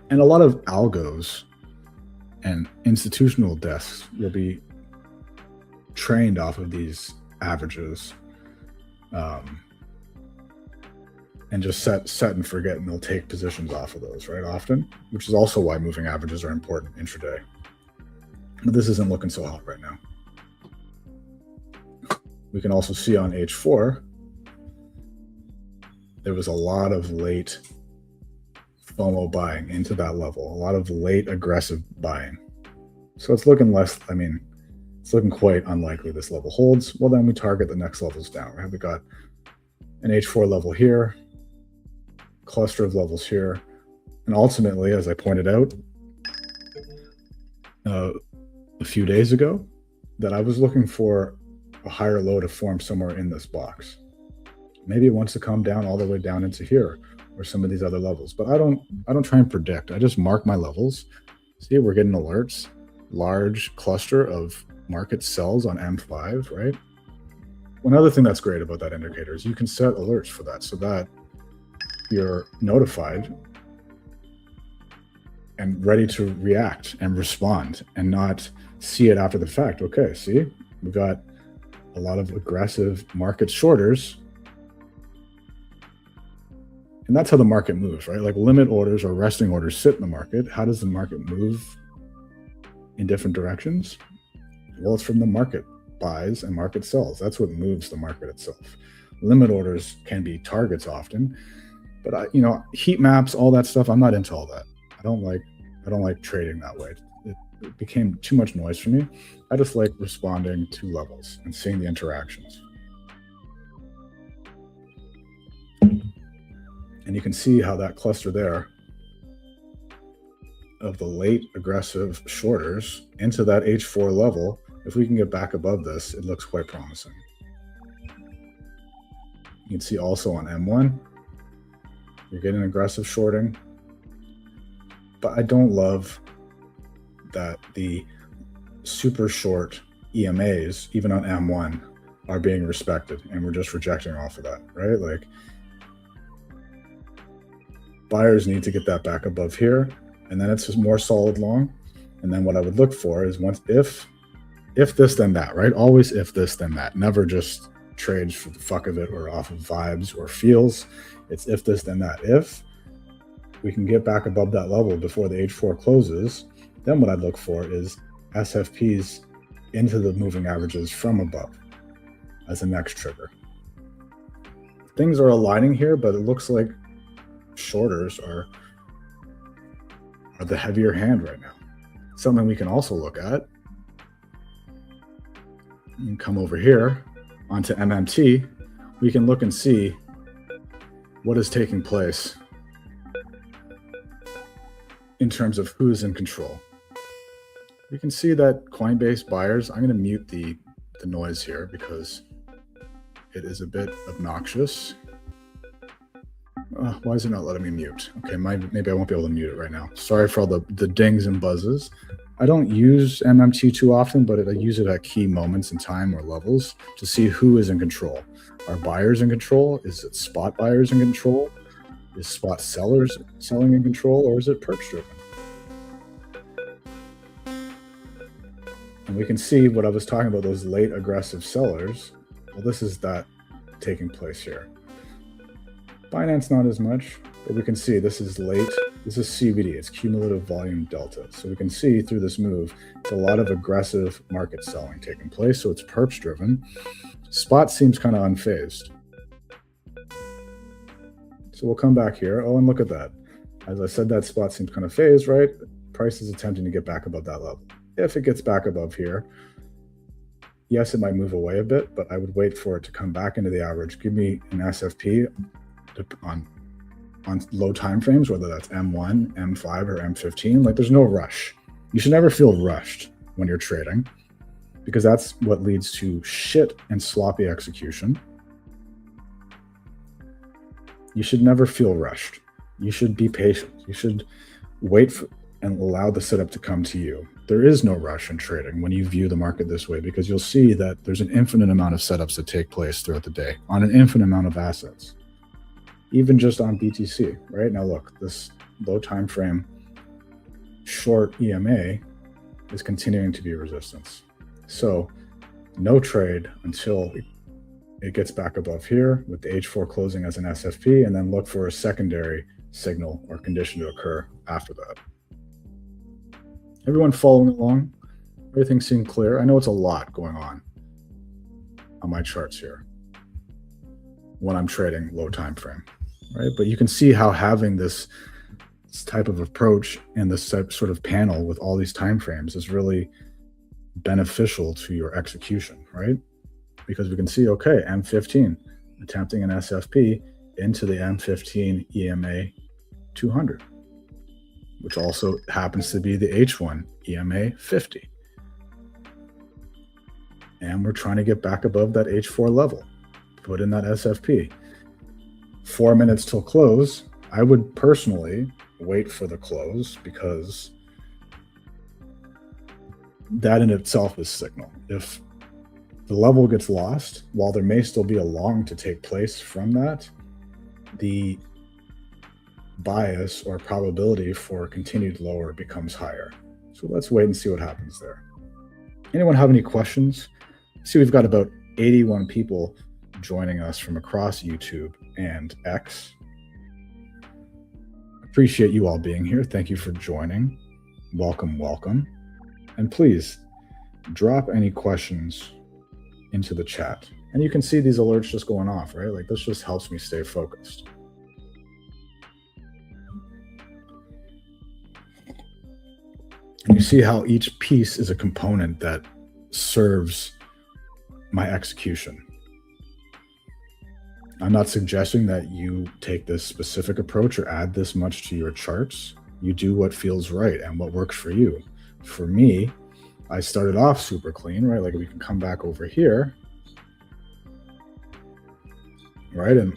And a lot of algos and institutional desks will be trained off of these averages, and just set and forget, and they'll take positions off of those, right? Often, which is also why moving averages are important intraday. But this isn't looking so hot right now. We can also see on H4, there was a lot of late FOMO buying into that level, a lot of late aggressive buying. So it's looking less, I mean, it's looking quite unlikely this level holds. Well, then we target the next levels down, right? We got an H4 level here, cluster of levels here. And ultimately, as I pointed out a few days ago, that I was looking for a higher low to form somewhere in this box. Maybe it wants to come down all the way down into here or some of these other levels, but I don't try and predict. I just mark my levels. See, we're getting alerts, large cluster of market sells on M5, right? One other thing that's great about that indicator is you can set alerts for that so that you're notified and ready to react and respond and not see it after the fact. Okay, see, we got a lot of aggressive market shorters. And that's how the market moves, right? Like limit orders or resting orders sit in the market. How does the market move in different directions? Well, it's from the market buys and market sells. That's what moves the market itself. Limit orders can be targets often, but heat maps, all that stuff, I'm not into all that. I don't like trading that way. It became too much noise for me. I just like responding to levels and seeing the interactions. And you can see how that cluster there of the late aggressive shorters into that H4 level, if we can get back above this, it looks quite promising. You can see also on M1, you're getting aggressive shorting. But I don't love that the super short EMAs, even on M1, are being respected, and we're just rejecting off of that, right? Like, buyers need to get that back above here, and then it's just more solid long. And then what I would look for is if this then that, right? Always if this then that. Never just trades for the fuck of it or off of vibes or feels. It's if this then that. If we can get back above that level before the H4 closes, then what I'd look for is SFPs into the moving averages from above as a next trigger. Things are aligning here, but it looks like shorters are the heavier hand right now. Something we can also look at. You can come over here onto MMT. We can look and see what is taking place in terms of who's in control. We can see that Coinbase buyers, I'm going to mute the noise here because it is a bit obnoxious. Why is it not letting me mute? Okay, maybe I won't be able to mute it right now. Sorry for all the dings and buzzes. I don't use MMT too often, but I use it at key moments in time or levels to see who is in control. Are buyers in control? Is it spot buyers in control? Is spot sellers selling in control, or is it perps driven? And we can see what I was talking about, those late aggressive sellers. Well, this is that taking place here. Binance, not as much, but we can see this is late. This is CVD, it's cumulative volume delta. So we can see through this move, it's a lot of aggressive market selling taking place. So it's perps driven. Spot seems kind of unfazed. So we'll come back here. Oh, and look at that. As I said, that spot seems kind of phased, right? Price is attempting to get back above that level. If it gets back above here, yes, it might move away a bit, but I would wait for it to come back into the average. Give me an SFP on low time frames, whether that's M1, M5, or M15. Like, there's no rush. You should never feel rushed when you're trading, because that's what leads to shit and sloppy execution. You should never feel rushed. You should be patient. You should wait and allow the setup to come to you. There is no rush in trading when you view the market this way, because you'll see that there's an infinite amount of setups that take place throughout the day on an infinite amount of assets, even just on BTC, right? Now look, this low time frame short EMA is continuing to be resistance. So no trade until it gets back above here with the H4 closing as an SFP, and then look for a secondary signal or condition to occur after that. Everyone following along? Everything seemed clear? I know it's a lot going on my charts here when I'm trading low time frame, right? But you can see how having this type of approach and this sort of panel with all these time frames is really beneficial to your execution, right? Because we can see, okay, M15 attempting an SFP into the M15 EMA 200, which also happens to be the H1 EMA 50. And we're trying to get back above that H4 level, put in that SFP. 4 minutes till close. I would personally wait for the close, because that in itself is signal. If the level gets lost, while there may still be a long to take place from that, the bias or probability for continued lower becomes higher. So let's wait and see what happens there. Anyone have any questions? See, we've got about 81 people joining us from across YouTube and X. Appreciate you all being here. Thank you for joining. Welcome, welcome. And please drop any questions into the chat. And you can see these alerts just going off, right? Like, this just helps me stay focused. And you see how each piece is a component that serves my execution. I'm not suggesting that you take this specific approach or add this much to your charts. You do what feels right and what works for you. For me, I started off super clean, right? Like, we can come back over here, right? And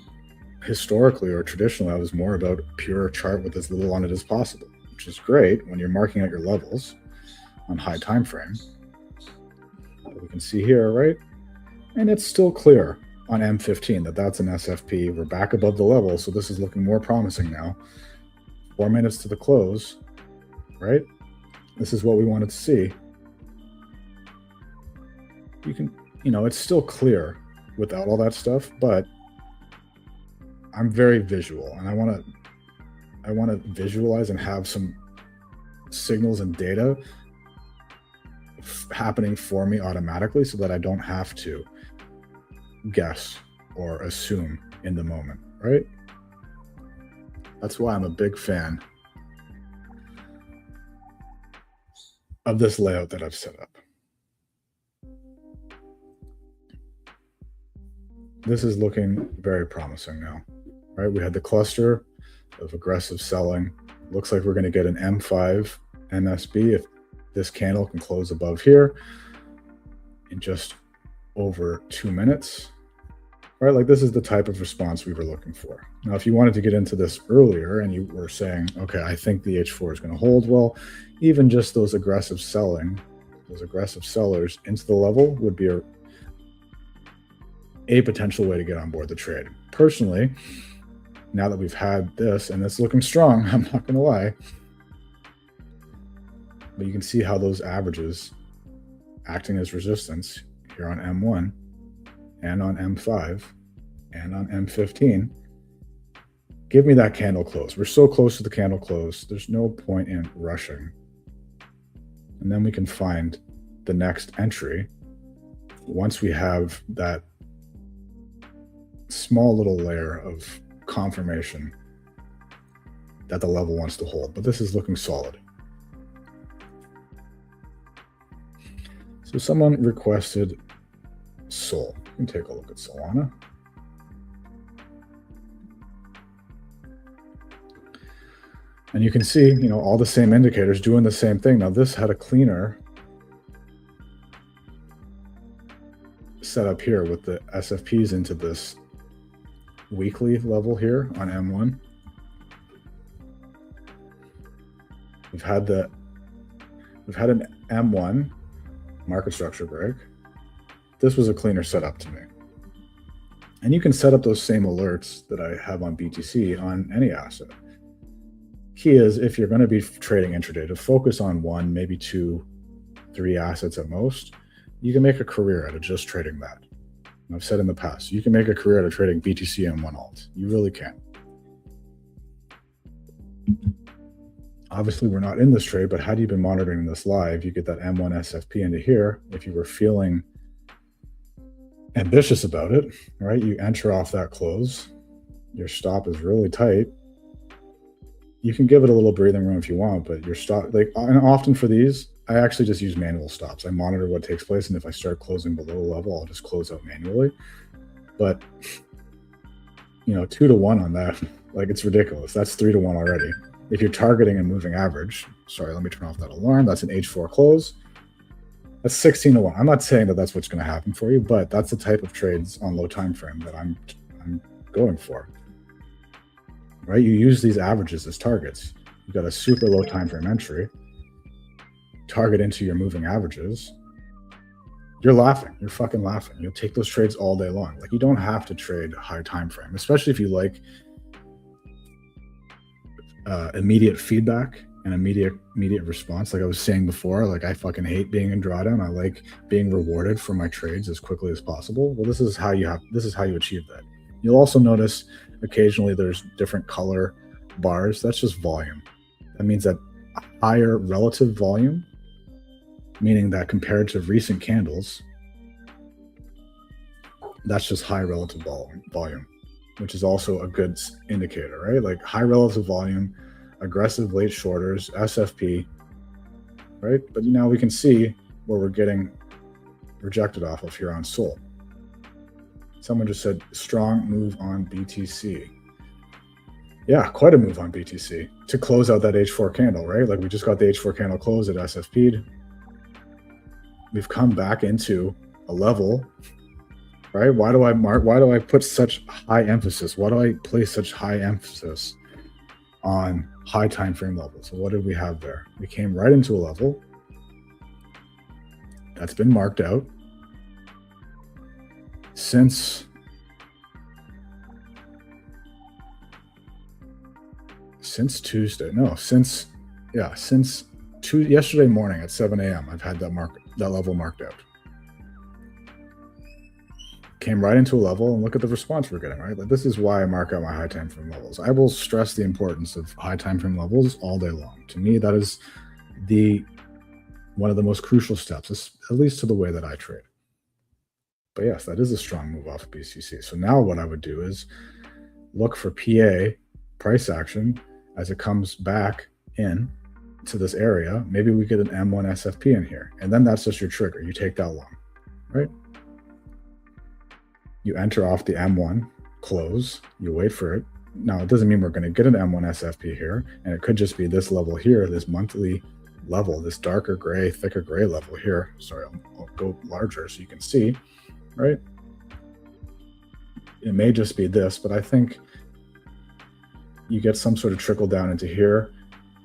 historically or traditionally, I was more about a pure chart with as little on it as possible, which is great when you're marking out your levels on high time frame. But we can see here, right? And it's still clear on M15 that that's an SFP. We're back above the level, so this is looking more promising now. 4 minutes to the close, right? This is what we wanted to see. You can, it's still clear without all that stuff, but I'm very visual, and I want to visualize and have some signals and data happening for me automatically so that I don't have to guess or assume in the moment, right? That's why I'm a big fan of this layout that I've set up. This is looking very promising now, right? We had the cluster of aggressive selling. Looks like we're going to get an M5 MSB if this candle can close above here in just over 2 minutes. Right, like, this is the type of response we were looking for. Now, if you wanted to get into this earlier and you were saying, okay, I think the H4 is going to hold, well, even just those aggressive sellers into the level would be a potential way to get on board the trade. Personally, now that we've had this and it's looking strong, I'm not going to lie, but you can see how those averages acting as resistance here on M1 and on M5 and on M15 give me that candle close. We're so close to the candle close, there's no point in rushing. And then we can find the next entry once we have that small little layer of confirmation that the level wants to hold. But this is looking solid. So someone requested Sol. We can take a look at Solana. And you can see, all the same indicators doing the same thing. Now, this had a cleaner setup here with the SFPs into this weekly level here on M1. We've had an M1 market structure break. This was a cleaner setup to me. And you can set up those same alerts that I have on BTC on any asset. Key is, if you're going to be trading intraday, to focus on 1, maybe 2, 3 assets at most. You can make a career out of just trading that. And I've said in the past, you can make a career out of trading BTC and 1 alt. You really can. Obviously, we're not in this trade, but had you been monitoring this live, you get that M1 SFP into here. If you were feeling ambitious about it, right? You enter off that close. Your stop is really tight. You can give it a little breathing room if you want, but your stop, and often for these, I actually just use manual stops. I monitor what takes place, and if I start closing below level, I'll just close out manually. But 2 to 1 on that, it's ridiculous. That's 3 to 1 already. If you're targeting a moving average, sorry, let me turn off that alarm. That's an H4 close. That's 16 to 1. I'm not saying that that's what's going to happen for you, but that's the type of trades on low time frame that I'm going for. Right? You use these averages as targets. You've got a super low time frame entry, target into your moving averages. You're laughing. You're fucking laughing. You'll take those trades all day long. You don't have to trade high time frame, especially if you like immediate feedback an immediate response. Like I was saying before, like I fucking hate being in drawdown. I like being rewarded for my trades as quickly as possible. Well, this is how you achieve that. You'll also notice occasionally there's different color bars. That's just volume. That means that higher relative volume, meaning that compared to recent candles, that's just high relative volume, which is also a good indicator, right? Like high relative volume, aggressive late shorters, SFP, right? But now we can see where we're getting rejected off of here on Sol. Someone just said strong move on BTC. Yeah, quite a move on BTC to close out that H4 candle, right? Like we just got the H4 candle close at SFP'd. We've come back into a level, right? Why do I put such high emphasis? Why do I place such high emphasis on high time frame levels? So what did we have there? We came right into a level that's been marked out since Tuesday. No, since yesterday morning at 7 a.m. I've had that level marked out. Came right into a level, and look at the response we're getting, right? Like this is why I mark out my high time frame levels. I will stress the importance of high time frame levels all day long. To me, that is one of the most crucial steps, at least to the way that I trade. But yes, that is a strong move off of BTC. So now what I would do is look for PA price action as it comes back in to this area. Maybe we get an M1 SFP in here, and then that's just your trigger. You take that long, right? You enter off the M1 close, you wait for it. Now, it doesn't mean we're going to get an M1 SFP here, and it could just be this level here, this monthly level, this darker gray, thicker gray level here. Sorry, I'll go larger so you can see, right? It may just be this, but I think you get some sort of trickle down into here,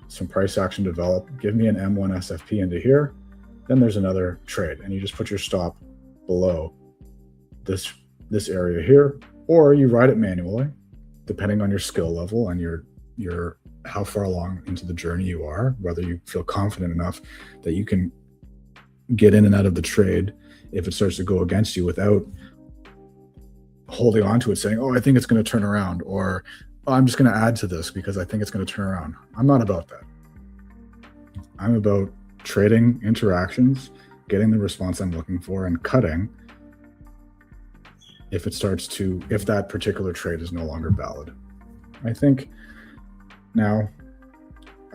some price action develop, give me an M1 SFP into here, then there's another trade, and you just put your stop below this area here, or you ride it manually, depending on your skill level and your how far along into the journey you are, whether you feel confident enough that you can get in and out of the trade if it starts to go against you without holding on to it saying, oh, I think it's going to turn around, or oh, I'm just going to add to this because I think it's going to turn around. I'm not about that. I'm about trading interactions, getting the response I'm looking for, and cutting if that particular trade is no longer valid. I think now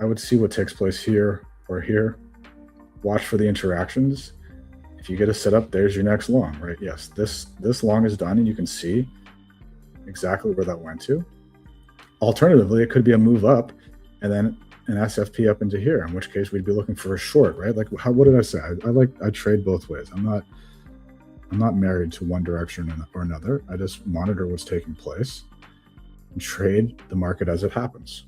I would see what takes place here or here. Watch for the interactions. If you get a setup, there's your next long, right? Yes, this long is done, and you can see exactly where that went to. Alternatively, it could be a move up and then an SFP up into here, in which case we'd be looking for a short, right? Like, what did I say? I trade both ways. I'm not married to one direction or another. I just monitor what's taking place and trade the market as it happens.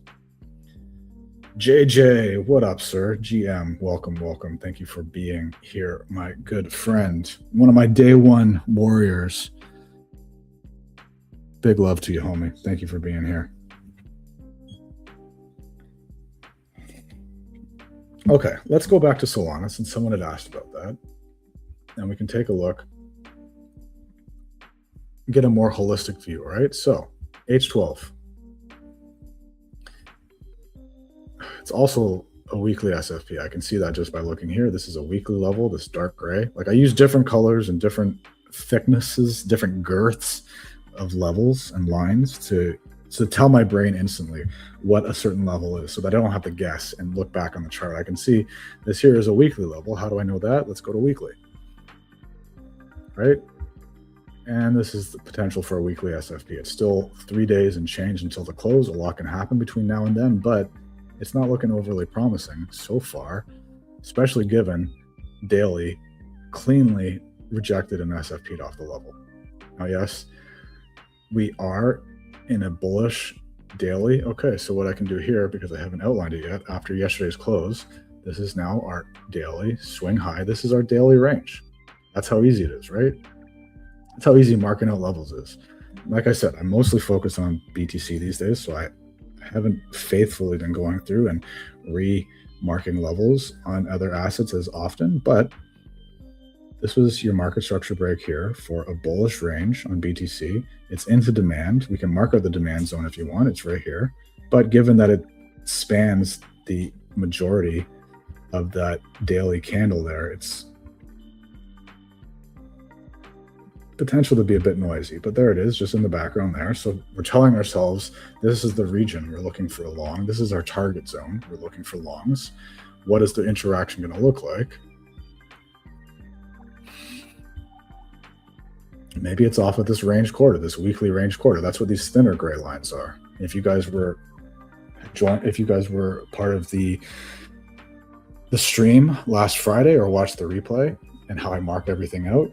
JJ, what up, sir? GM, welcome. Thank you for being here, my good friend. One of my day one warriors. Big love to you, homie. Thank you for being here. Okay, let's go back to Solana since someone had asked about that. And we can take a look, get a more holistic view, right? So, H12. It's also a weekly SFP. I can see that just by looking here. This is a weekly level, this dark gray. Like I use different colors and different thicknesses, different girths of levels and lines to tell my brain instantly what a certain level is so that I don't have to guess and look back on the chart. I can see this here is a weekly level. How do I know that? Let's go to weekly, right? And this is the potential for a weekly SFP. It's still 3 days and change until the close. A lot can happen between now and then, but it's not looking overly promising so far, especially given daily cleanly rejected and SFP'd off the level. Now, yes, we are in a bullish daily. Okay, so what I can do here, because I haven't outlined it yet, after yesterday's close, this is now our daily swing high. This is our daily range. That's how easy it is, right? That's how easy marking out levels is. Like I said, I'm mostly focused on BTC these days, so I haven't faithfully been going through and remarking levels on other assets as often, but this was your market structure break here for a bullish range on BTC. It's into demand. We can mark out the demand zone if you want. It's right here. But given that it spans the majority of that daily candle there, it's potential to be a bit noisy, but there it is, just in the background there. So we're telling ourselves this is the region we're looking for a long. This is our target zone. We're looking for longs. What is the interaction going to look like? Maybe it's off of this range quarter, this weekly range quarter. That's what these thinner gray lines are. If you guys were part of the stream last Friday or watched the replay and how I mark everything out,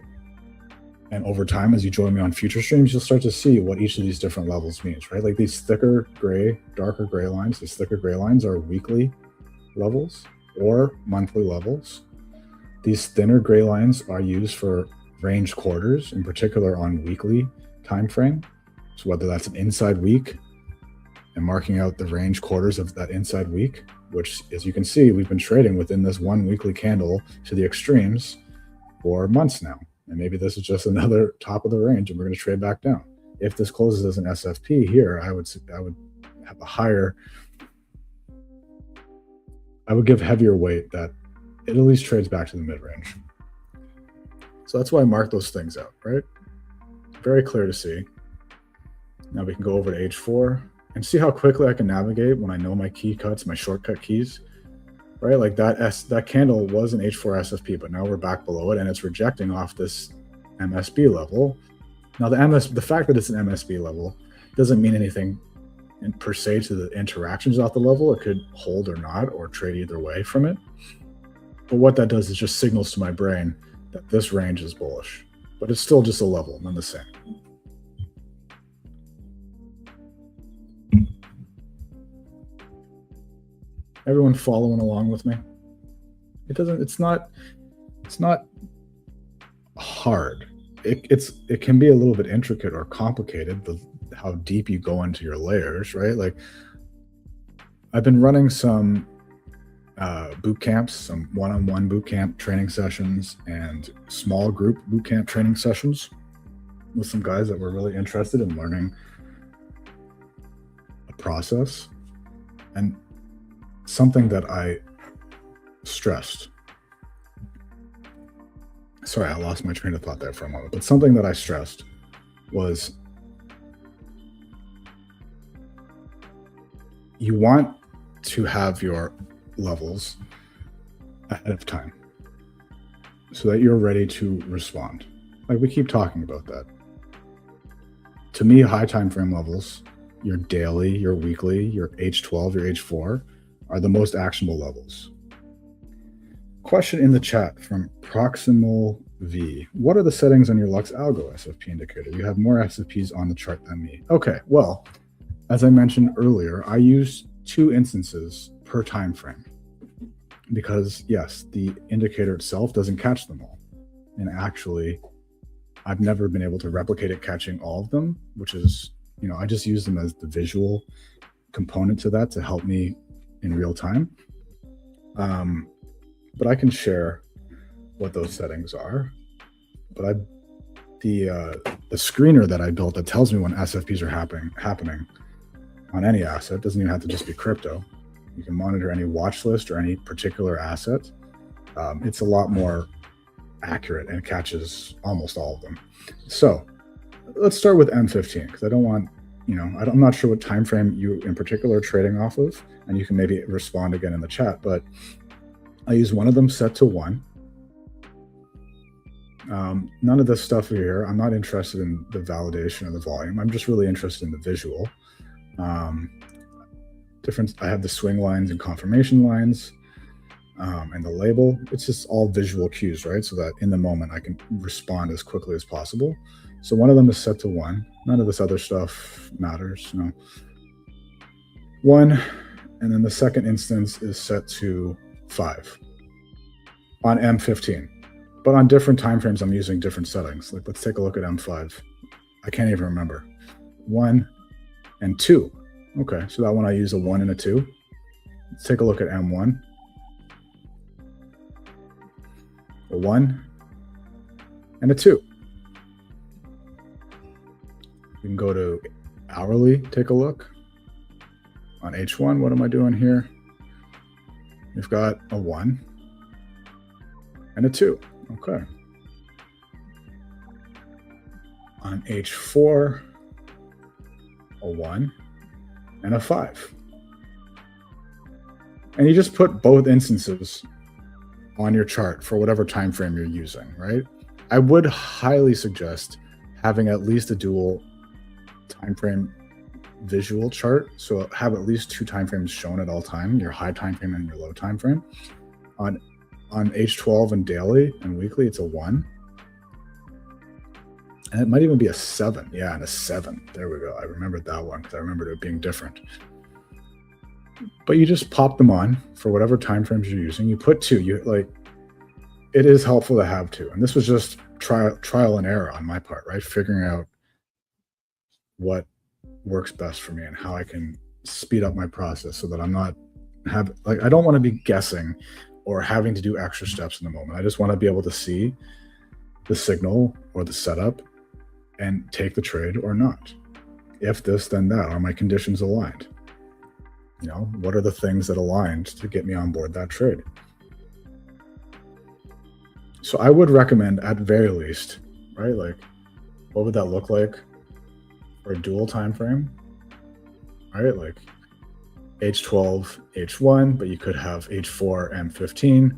and over time, as you join me on future streams, you'll start to see what each of these different levels means, right? Like these thicker gray, darker gray lines, these thicker gray lines are weekly levels or monthly levels. These thinner gray lines are used for range quarters, in particular on weekly time frame. So whether that's an inside week and marking out the range quarters of that inside week, which, as you can see, we've been trading within this one weekly candle to the extremes for months now. And maybe this is just another top of the range and we're going to trade back down. If this closes as an SFP here, I would have a higher, I would give heavier weight that it at least trades back to the mid-range. So that's why I mark those things out, right? Very clear to see. Now we can go over to H4 and see how quickly I can navigate when I know my key cuts, my shortcut keys. Right, like that candle was an H4 SFP, but now we're back below it and it's rejecting off this MSB level. Now the fact that it's an MSB level doesn't mean anything per se to the interactions off the level. It could hold or not, or trade either way from it. But what that does is just signals to my brain that this range is bullish, but it's still just a level, none the same. Everyone following along with me? It's not hard. It can be a little bit intricate or complicated, how deep you go into your layers, right? Like I've been running some boot camps, some one-on-one boot camp training sessions and small group boot camp training sessions with some guys that were really interested in learning a process. And something that I stressed, sorry, I lost my train of thought there for a moment, but something that I stressed was you want to have your levels ahead of time so that you're ready to respond. Like we keep talking about that. To me, high time frame levels, your daily, your weekly, your H12, your H4, are the most actionable levels. Question in the chat from Proximal V. What are the settings on your Lux Algo SFP indicator? You have more SFPs on the chart than me. Okay, well, as I mentioned earlier, I use 2 instances per time frame because yes, the indicator itself doesn't catch them all. And actually, I've never been able to replicate it catching all of them, which is, I just use them as the visual component to that to help me in real time. But I can share what those settings are. But the screener that I built that tells me when SFPs are happening on any asset, doesn't even have to just be crypto. You can monitor any watch list or any particular asset. It's a lot more accurate and catches almost all of them. So let's start with M15 because I don't want, I'm not sure what time frame you in particular are trading off of, and you can maybe respond again in the chat, but I use one of them set to 1. None of this stuff here, I'm not interested in the validation of the volume. I'm just really interested in the visual. I have the swing lines and confirmation lines and the label. It's just all visual cues, right? So that in the moment I can respond as quickly as possible. So one of them is set to 1. None of this other stuff matters. 1, and then the second instance is set to 5 on M15. But on different timeframes, I'm using different settings. Like let's take a look at M5. I can't even remember. 1 and 2. Okay, so that one I use a 1 and a 2. Let's take a look at M1. A 1 and a 2. We can go to hourly, take a look. On H1, what am I doing here? We've got a 1 and a 2. Okay. On H4, a 1 and a 5. And you just put both instances on your chart for whatever time frame you're using, right? I would highly suggest having at least a dual time frame visual chart. So have at least 2 time frames shown at all time, your high time frame and your low time frame. On H12 and daily and weekly, it's a 1. And it might even be a 7. Yeah, and a 7. There we go. I remembered that one because I remembered it being different. But you just pop them on for whatever time frames you're using. You put 2. It is helpful to have 2. And this was just trial and error on my part, right? Figuring out what works best for me and how I can speed up my process so that I'm not I don't want to be guessing or having to do extra steps in the moment. I just want to be able to see the signal or the setup and take the trade or not. If this, then that. Are my conditions aligned? You know, what are the things that aligned to get me on board that trade? So I would recommend at very least, right? Like, what would that look like for a dual time frame? Right? Like H12, H1, but you could have H4, M15,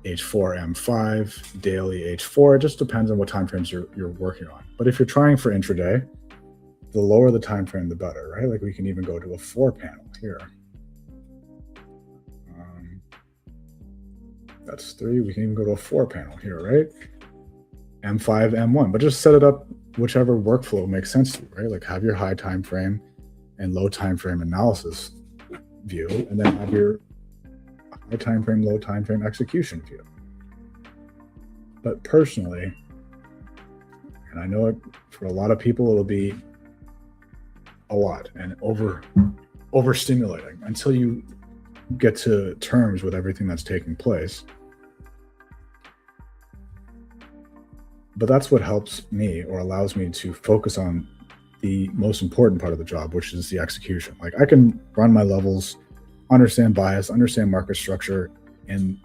H4, M5, daily H4. It just depends on what time frames you're working on. But if you're trying for intraday, the lower the time frame, the better, right? Like we can even go to a 4 panel here. That's 3. We can even go to a 4 panel here, right? M5, M1, but just set it up whichever workflow makes sense to you, right? Like have your high time frame and low time frame analysis view, and then have your high time frame, low time frame execution view. But personally, and I know it for a lot of people, it'll be a lot and overstimulating until you get to terms with everything that's taking place. But that's what helps me or allows me to focus on the most important part of the job, which is the execution. Like I can run my levels, understand bias, understand market structure in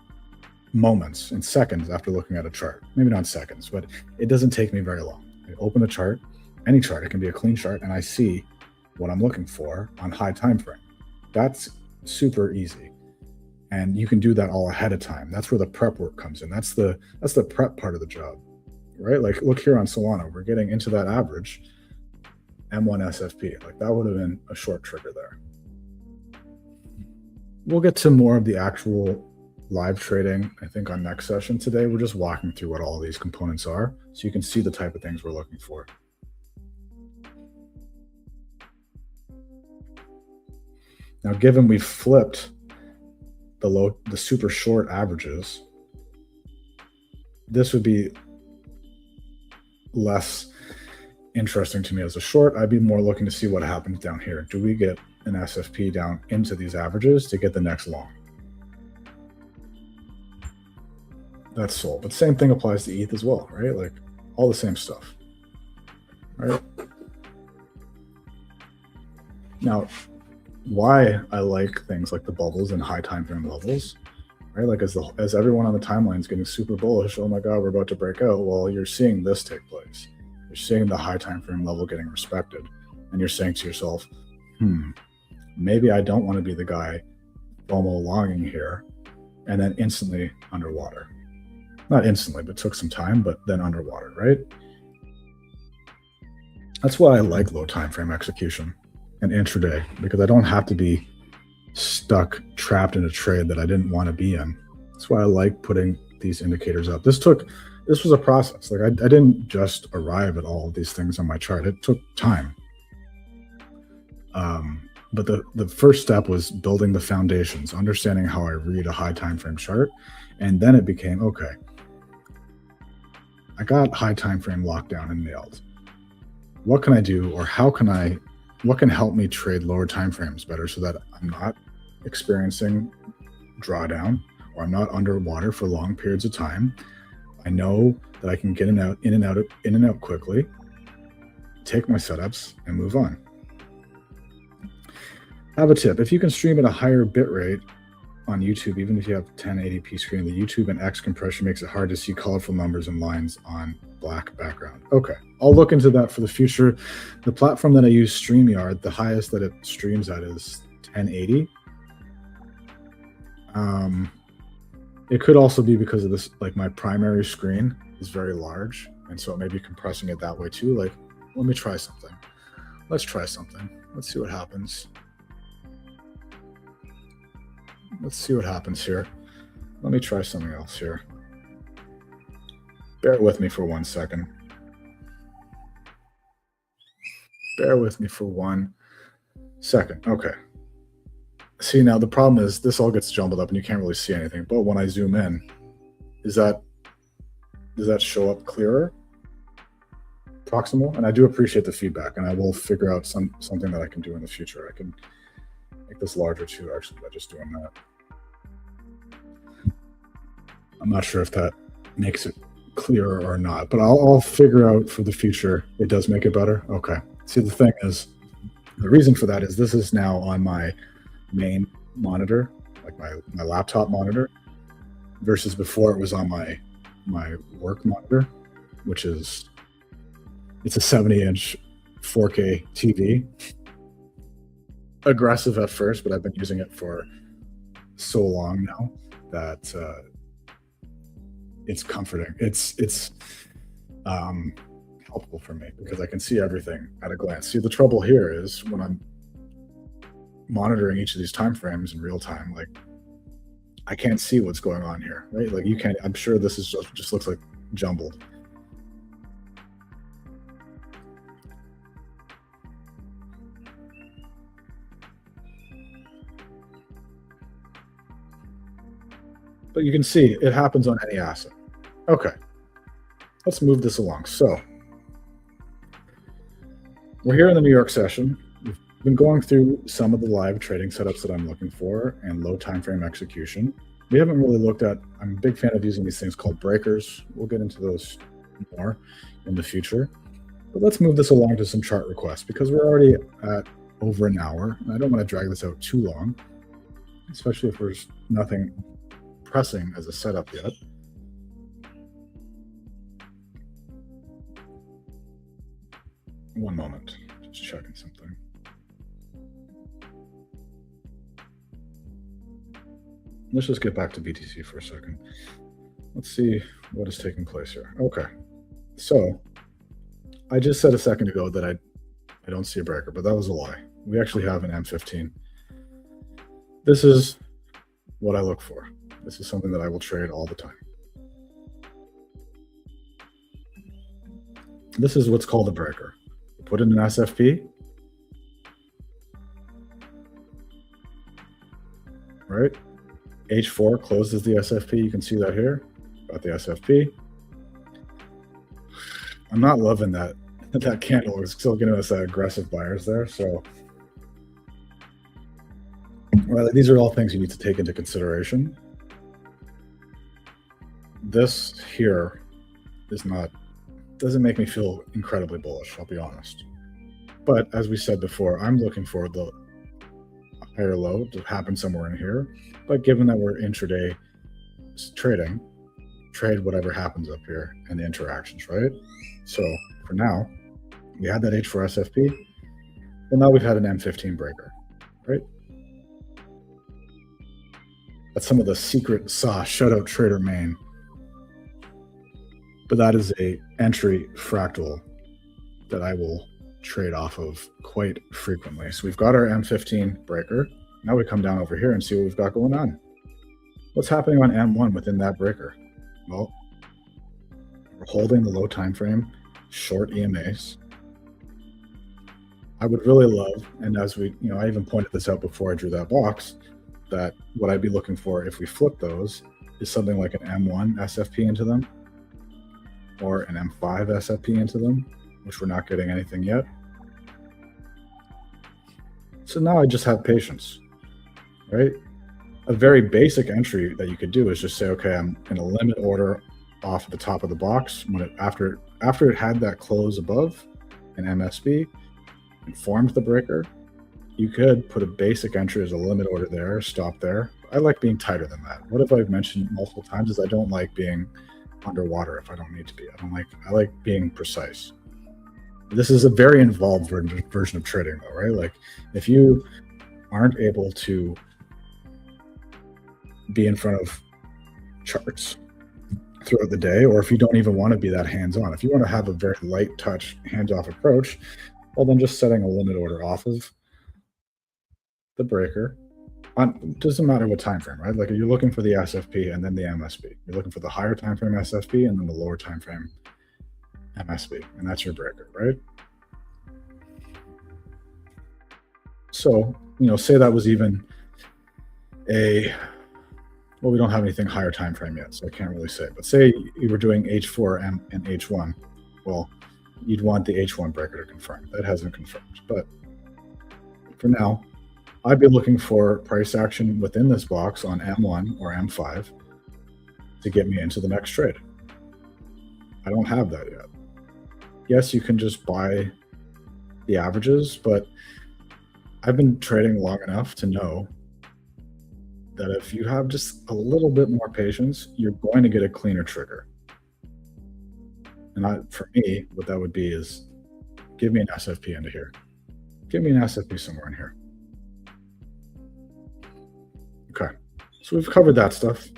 moments, in seconds after looking at a chart. Maybe not seconds, but it doesn't take me very long. I open the chart, any chart, it can be a clean chart, and I see what I'm looking for on high time frame. That's super easy. And you can do that all ahead of time. That's where the prep work comes in. That's the prep part of the job, right? Like look here on Solana, we're getting into that average M1 SFP. Like that would have been a short trigger there. We'll get to more of the actual live trading, I think, on next session. Today, we're just walking through what all of these components are so you can see the type of things we're looking for. Now, given we've flipped the super short averages, this would be less interesting to me as a short. I'd be more looking to see what happens down here. Do we get an SFP down into these averages to get the next long? That's sold. But same thing applies to ETH as well, right? Like all the same stuff, right? Now, why I like things like the bubbles and high time frame levels, right? Like as everyone on the timeline is getting super bullish, oh my God, we're about to break out. Well, you're seeing this take place. You're seeing the high time frame level getting respected, and you're saying to yourself, maybe I don't want to be the guy FOMO longing here, and then instantly underwater. Not instantly, but took some time, but then underwater, right? That's why I like low time frame execution and intraday, because I don't have to be stuck, trapped in a trade that I didn't want to be in. That's why I like putting these indicators up. This was a process. Like I didn't just arrive at all of these things on my chart. It took time. But the first step was building the foundations, understanding how I read a high time frame chart, and then it became, okay, I got high time frame locked down and nailed. What can I do, or how can I what can help me trade lower time frames better so that I'm not experiencing drawdown or I'm not underwater for long periods of time. I know that I can get in and out quickly, take my setups and move on. I have a tip. If you can stream at a higher bit rate on YouTube, even if you have 1080p screen, the YouTube and X compression makes it hard to see colorful numbers and lines on black background. Okay, I'll look into that for the future. The platform that I use, StreamYard, the highest that it streams at is 1080. It could also be because of this, like my primary screen is very large, and so it may be compressing it that way too. Like, let me try something. Let's try something. Let's see what happens. Let's see what happens here. Let me try something else here. Bear with me for 1 second. Bear with me for 1 second. Okay. See, now the problem is this all gets jumbled up and you can't really see anything. But when I zoom in, does that show up clearer? Proximal? And I do appreciate the feedback, and I will figure out something that I can do in the future. I can make this larger too, actually, by just doing that. I'm not sure if that makes it clearer or not, but I'll figure out for the future. It does make it better. Okay. See, the thing is, the reason for that is this is now on my main monitor, like my laptop monitor, versus before it was on my work monitor, which is, it's a 70-inch 4K TV. Aggressive at first, but I've been using it for so long now that it's comforting. It's helpful for me because I can see everything at a glance. See, the trouble here is when I'm monitoring each of these time frames in real time, like I can't see what's going on here, right? Like you can't. I'm sure this is just looks like jumbled. But you can see it happens on any asset. Okay, let's move this along. So we're here in the New York session. We've been going through some of the live trading setups that I'm looking for and low time frame execution. We haven't really looked at, I'm a big fan of using these things called breakers. We'll get into those more in the future. But let's move this along to some chart requests because we're already at over an hour. And I don't want to drag this out too long, especially if there's nothing pressing as a setup yet. One moment, just checking something. Let's just get back to BTC for a second. Let's see what is taking place here. Okay, so I just said a second ago that I don't see a breaker, but that was a lie. We actually have an M15. This is what I look for. This is something that I will trade all the time. This is what's called a breaker. Put in an SFP, right? H4 closes the SFP. You can see that here. Got the SFP. I'm not loving that candle is still giving us aggressive buyers there. So, well, these are all things you need to take into consideration. This here doesn't make me feel incredibly bullish, I'll be honest. But as we said before, I'm looking for the higher low to happen somewhere in here. But given that we're intraday trading, trade whatever happens up here and the interactions, right? So for now, we had that H4 SFP, and now we've had an M15 breaker, right? That's some of the secret sauce. Shout out Trader Main. But that is a entry fractal that I will trade off of quite frequently. So we've got our M15 breaker. Now we come down over here and see what we've got going on. What's happening on M1 within that breaker? Well, we're holding the low time frame, short EMAs. I would really love, and as we, I even pointed this out before I drew that box, that what I'd be looking for if we flip those is something like an M1 SFP into them, or an M5 SFP into them, which we're not getting anything yet. So now I just have patience, right? A very basic entry that you could do is just say, okay, I'm in a limit order off the top of the box. When after it had that close above an MSB and formed the breaker, you could put a basic entry as a limit order there, stop there. I like being tighter than that. What if I've mentioned multiple times is I don't like being underwater if I don't need to be. I like being precise. This is a very involved version of trading though, right? Like if you aren't able to be in front of charts throughout the day, or if you don't even want to be that hands-on, if you want to have a very light touch, hands-off approach, well, then just setting a limit order off of the breaker doesn't matter what time frame, right? Like you're looking for the SFP and then the MSB. You're looking for the higher time frame SFP and then the lower time frame MSB, and that's your breaker, right? So, say that was even well, we don't have anything higher time frame yet, so I can't really say. But say you were doing H4 and H1, well, you'd want the H1 breaker to confirm. That hasn't confirmed, but for now, I'd be looking for price action within this box on M1 or M5 to get me into the next trade. I don't have that yet. Yes, you can just buy the averages, but I've been trading long enough to know that if you have just a little bit more patience, you're going to get a cleaner trigger. And for me, what that would be is give me an SFP into here. Give me an SFP somewhere in here. Okay, so we've covered that stuff.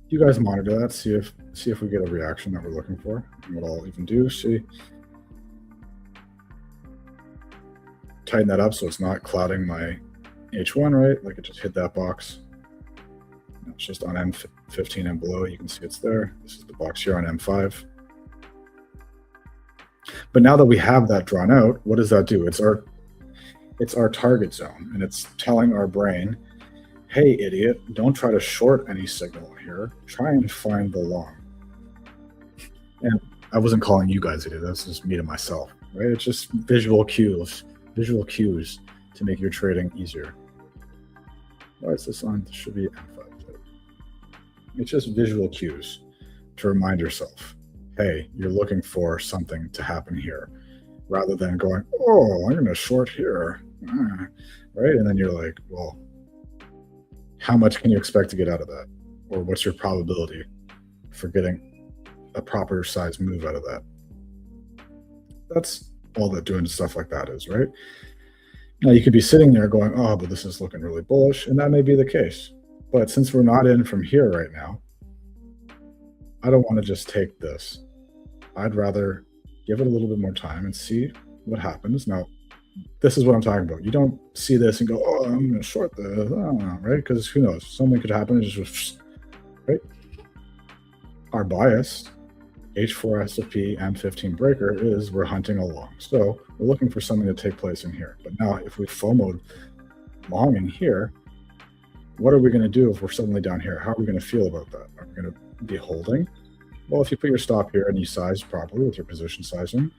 You guys monitor that, see if we get a reaction that we're looking for. And what I'll even do, tighten that up so it's not clouding my H1, right? Like it just hit that box. It's just on M15 and below. You can see it's there. This is the box here on M5. But now that we have that drawn out, what does that do? It's our target zone, and it's telling our brain, hey, idiot, don't try to short any signal here. Try and find the long. And I wasn't calling you guys idiot. That's just me to myself, right? It's just visual cues to make your trading easier. Why is this on? This should be M5. It's just visual cues to remind yourself, hey, you're looking for something to happen here, rather than going, oh, I'm going to short here, right? And then you're like, well, how much can you expect to get out of that? Or what's your probability for getting a proper size move out of that? That's all that doing stuff like that is, right? Now you could be sitting there going, oh, but this is looking really bullish, and that may be the case. But since we're not in from here right now, I don't want to just take this. I'd rather give it a little bit more time and see what happens. Now, this is what I'm talking about. You don't see this and go, oh, I'm going to short this, right? Because who knows? Something could happen. It's just, right? Our bias, H4 SFP M15 breaker, is we're hunting along. So we're looking for something to take place in here. But now if we FOMO'd long in here, what are we going to do if we're suddenly down here? How are we going to feel about that? Are we going to be holding? Well, if you put your stop here and you size properly with your position sizing,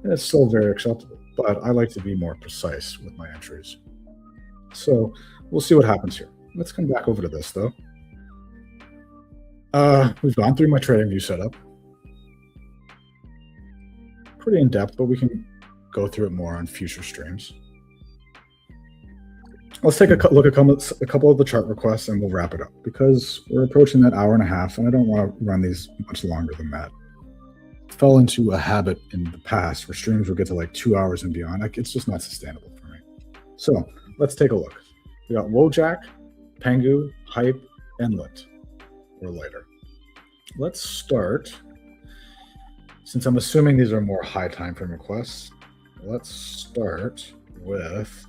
then it's still very acceptable. But I like to be more precise with my entries. So we'll see what happens here. Let's come back over to this, though. We've gone through my trading view setup. Pretty in depth, but we can go through it more on future streams. Let's take a look at a couple of the chart requests and we'll wrap it up because we're approaching that hour and a half and I don't want to run these much longer than that. I fell into a habit in the past where streams will get to like 2 hours and beyond. It's just not sustainable for me. So let's take a look. We got Wojak, Pengu, Hype, and Lit, or later. Let's start, since I'm assuming these are more high time frame requests, let's start with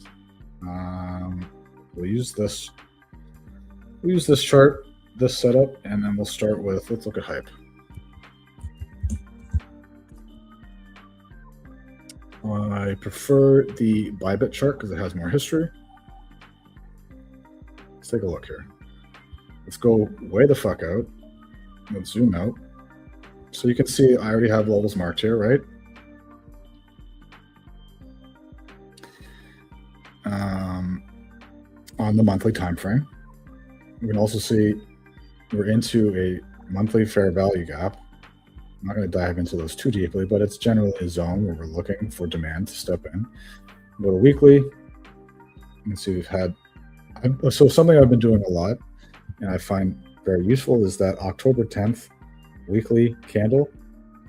we'll use this chart, this setup, and then we'll start with, let's look at Hype. I prefer the Bybit chart because it has more history. Let's take a look here. Let's go way the fuck out. Let's zoom out. So you can see I already have levels marked here, right? on the monthly time frame. We can also see we're into a monthly fair value gap. I'm not going to dive into those too deeply, but it's generally a zone where we're looking for demand to step in. Go to weekly. You can see we've had, so something I've been doing a lot and I find very useful is that October 10th weekly candle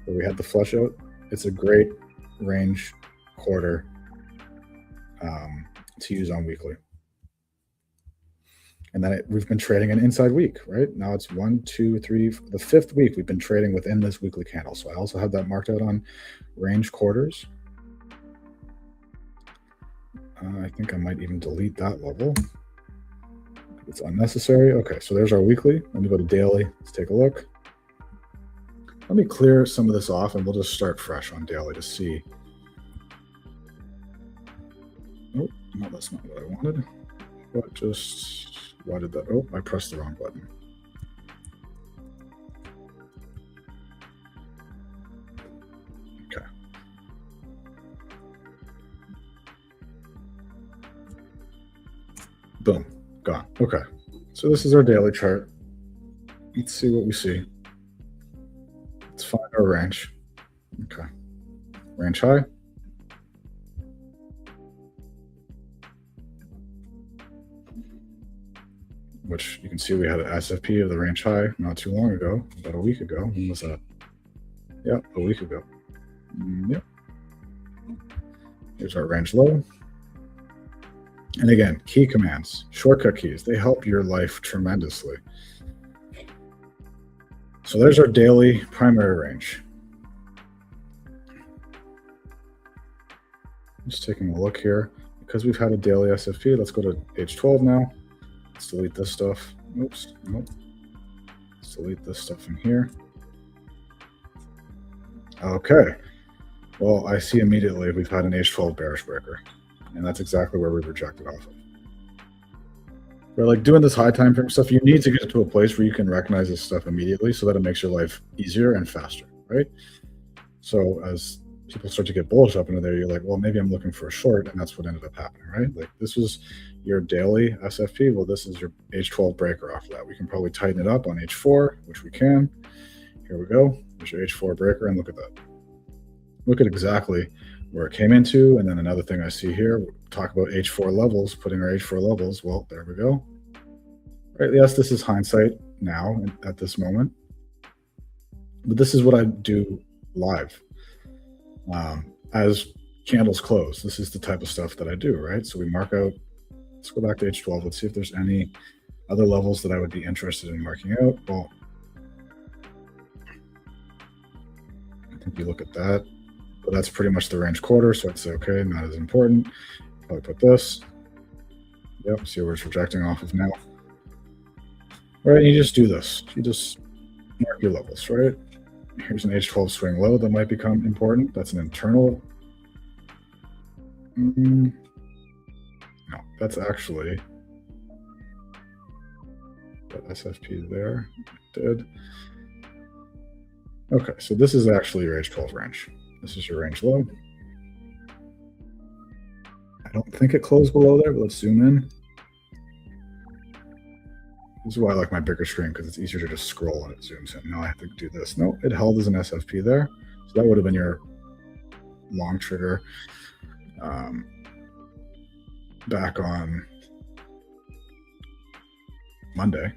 where we had the flush out. It's a great range quarter to use on weekly. And then we've been trading an inside week, right? Now it's 1, 2, 3, the 5th week we've been trading within this weekly candle. So I also have that marked out on range quarters. I think I might even delete that level. It's unnecessary. Okay, so there's our weekly. Let me go to daily. Let's take a look. Let me clear some of this off and we'll just start fresh on daily to see. Oh, no, that's not what I wanted. But just, why did that? Oh, I pressed the wrong button. Okay. Boom, gone. Okay, so this is our daily chart. Let's see what we see. Let's find our range. Okay, range high. Which you can see we had an SFP of the range high not too long ago, about a week ago. When was that? Yeah, a week ago. Yep. Here's our range low. And again, key commands, shortcut keys, they help your life tremendously. So there's our daily primary range. Just taking a look here. Because we've had a daily SFP, let's go to H12 now. Let's delete this stuff. Oops, nope. Let's delete this stuff in here. Okay. Well, I see immediately we've had an H12 bearish breaker. And that's exactly where we rejected off of. But like doing this high time frame stuff, you need to get to a place where you can recognize this stuff immediately so that it makes your life easier and faster, right? So as people start to get bullish up into there, you're like, well, maybe I'm looking for a short, and that's what ended up happening, right? Like this was your daily SFP. Well, this is your H12 breaker off of that. We can probably tighten it up on H4, which we can. Here we go. There's your H4 breaker, and look at that. Look at exactly where it came into. And then another thing I see here, we'll talk about H4 levels, putting our H4 levels. Well, there we go. Right. Yes, this is hindsight now at this moment, but this is what I do live. As candles close, this is the type of stuff that I do, right? So we mark out, let's go back to H12. Let's see if there's any other levels that I would be interested in marking out. Well, I think you look at that. But that's pretty much the range quarter, so I'd say, okay, not as important. Probably put this. Yep, see where it's rejecting off of now. Right, you just do this. You just mark your levels, right? Here's an H12 swing low that might become important. That's an internal. No, that's actually that SFP there. Did. Okay, so this is actually your H12 range. This is your range low. I don't think it closed below there, but let's zoom in. This is why I like my bigger screen, because it's easier to just scroll and it zooms in. Now I have to do this. No, it held as an SFP there. So that would have been your long trigger back on Monday.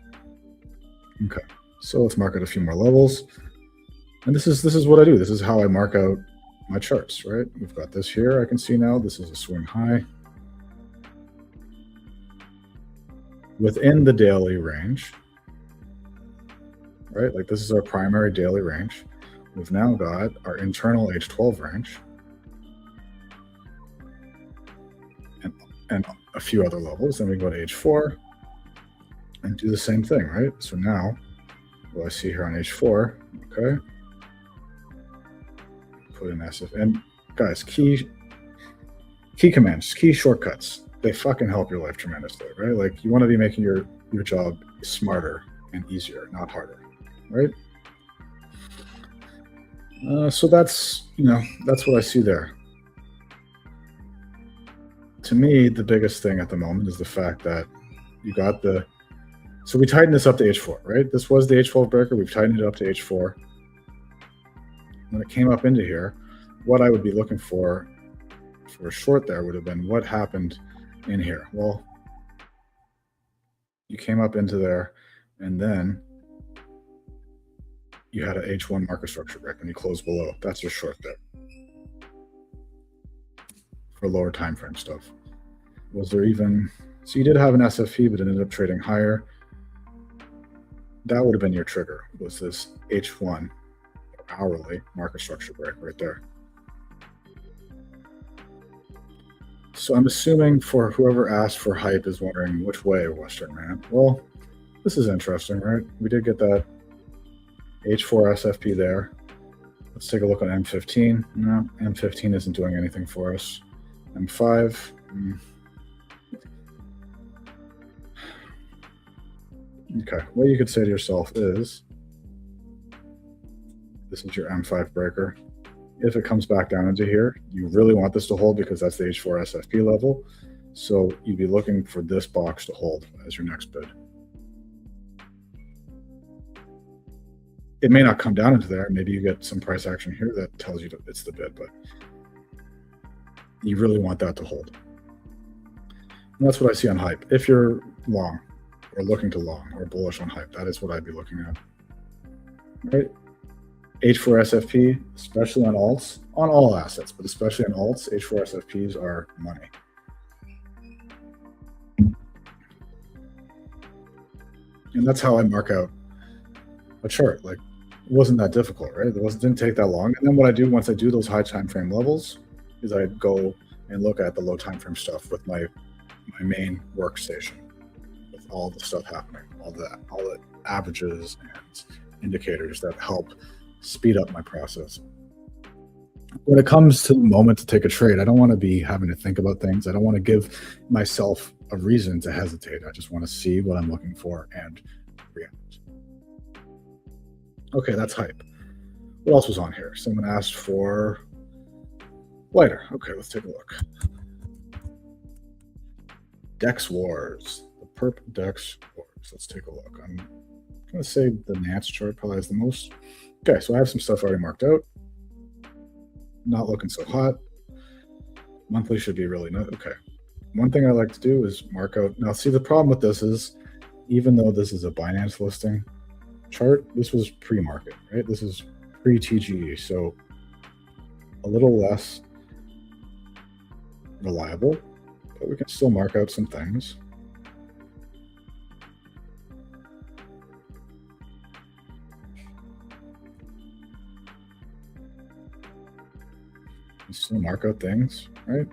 Okay, so let's mark out a few more levels. And this is what I do. This is how I mark out my charts, right? We've got this here. I can see now this is a swing high within the daily range, right? Like this is our primary daily range. We've now got our internal H12 range and a few other levels. Then we go to H4 and do the same thing, right? So now what I see here on H4, okay. Put in SF, and guys, key commands, key shortcuts, they fucking help your life tremendously, right? Like you want to be making your job smarter and easier, not harder, right? So that's, that's what I see there. To me, the biggest thing at the moment is the fact that You got the, so we tightened this up to H4, right? This was the H12 breaker. We've tightened it up to H4. When it came up into here, what I would be looking for a short there would have been what happened in here. Well, you came up into there, and then you had an H1 market structure break and you closed below. That's your short there for lower time frame stuff. Was there even, so you did have an SFP, but it ended up trading higher. That would have been your trigger, was this H1 hourly market structure break right there. So I'm assuming for whoever asked for hype is wondering which way Western ran. Well, this is interesting, right? We did get that H4 SFP there. Let's take a look on M15. No, M15 isn't doing anything for us. M5. Okay, what you could say to yourself is, this is your M5 breaker. If it comes back down into here, you really want this to hold because that's the H4 SFP level. So you'd be looking for this box to hold as your next bid. It may not come down into there. Maybe you get some price action here that tells you it's the bid, but you really want that to hold. And that's what I see on hype. If you're long or looking to long or bullish on hype, that is what I'd be looking at. Right? H4 SFP, especially on alts, on all assets, but especially on alts, H4 SFPs are money. And that's how I mark out a chart. Like, it wasn't that difficult, right? Didn't take that long. And then what I do once I do those high time frame levels is I go and look at the low time frame stuff with my main workstation, with all the stuff happening, all the averages and indicators that help speed up my process. When it comes to the moment to take a trade, I don't want to be having to think about things. I don't want to give myself a reason to hesitate. I just want to see what I'm looking for and react. Okay, that's hype. What else was on here? Someone asked for lighter. Okay, let's take a look. Dex Wars. The Perp Dex Wars. Let's take a look. I'm going to say the Nance chart probably has the most. Okay, so I have some stuff already marked out. Not looking so hot. Monthly should be really nice. Okay. One thing I like to do is mark out. Now, see, the problem with this is, even though this is a Binance listing chart, this was pre-market, right? This is pre-TGE, so a little less reliable, but we can still mark out some things. Still mark out things, right?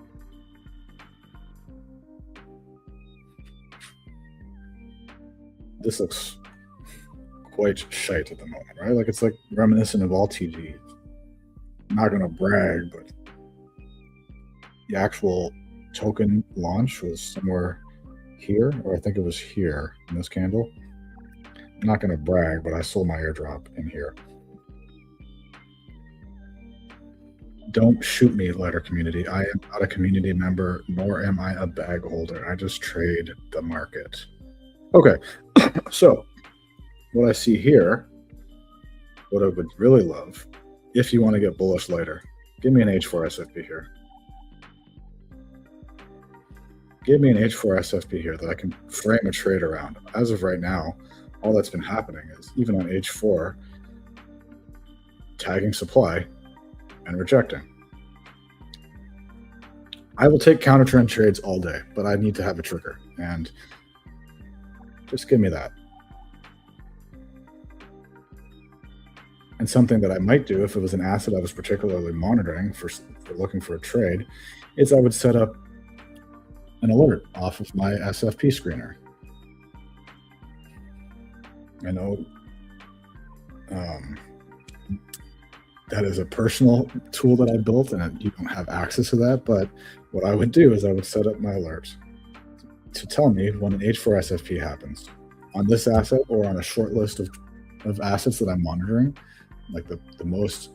This looks quite shite at the moment, right? Like, it's like reminiscent of all TG. I'm not gonna brag, but the actual token launch was somewhere here, or I think it was here in this candle. I'm not gonna brag, but I sold my airdrop in here. Don't shoot me, lighter community. I am not a community member, nor am I a bag holder. I just trade the market. Okay, so what I see here, what I would really love, if you want to get bullish later, give me an H4 SFP here. Give me an H4 SFP here that I can frame a trade around. As of right now, all that's been happening is, even on H4, tagging supply and rejecting. I will take counter trend trades all day, but I need to have a trigger, and just give me that. And something that I might do if it was an asset I was particularly monitoring for looking for a trade is I would set up an alert off of my SFP screener. I know that is a personal tool that I built, and you don't have access to that, but what I would do is I would set up my alerts to tell me when an H4 SFP happens on this asset or on a short list of assets that I'm monitoring, like the most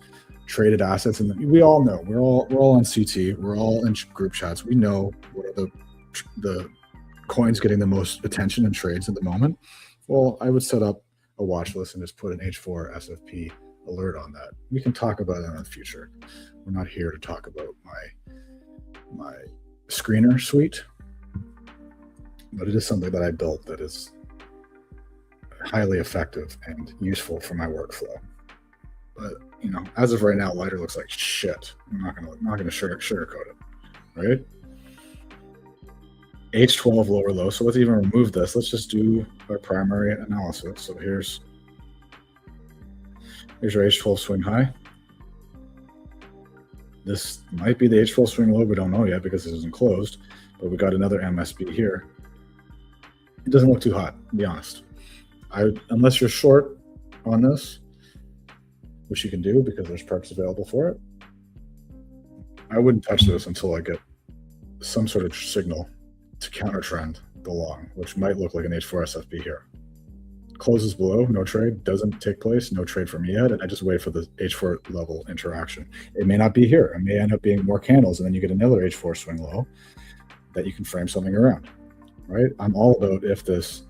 traded assets. And we all know, we're all on CT, we're all in group chats. We know what are the coins getting the most attention and trades at the moment, well, I would set up a watch list and just put an H4 SFP alert on that. We can talk about that in the future. We're not here to talk about my screener suite, but it is something that I built that is highly effective and useful for my workflow. But you know, as of right now, Lighter looks like shit. I'm not gonna sugarcoat it, right? H12 lower low. So let's even remove this. Let's just do our primary analysis. So here's your H12 swing high. This might be the H12 swing low. We don't know yet because this isn't closed, but we got another MSB here. It doesn't look too hot, to be honest. Unless you're short on this, which you can do because there's perps available for it, I wouldn't touch this until I get some sort of signal to counter trend the long, which might look like an H4 SFP here. Closes below, no trade, doesn't take place, no trade for me yet, and I just wait for the H4 level interaction. It may not be here. It may end up being more candles, and then you get another H4 swing low that you can frame something around, right? I'm all about if this,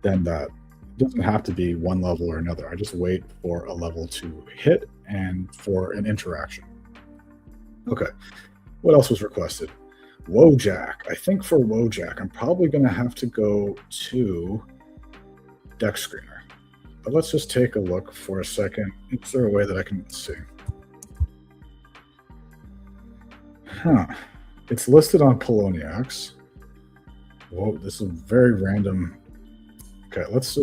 then that. It doesn't have to be one level or another. I just wait for a level to hit and for an interaction. Okay, what else was requested? Wojak. I think for Wojak, I'm probably going to have to go to Deck Screener. But let's just take a look for a second. Is there a way that I can see? It's listed on Poloniacs. Whoa, this is very random. Okay, let's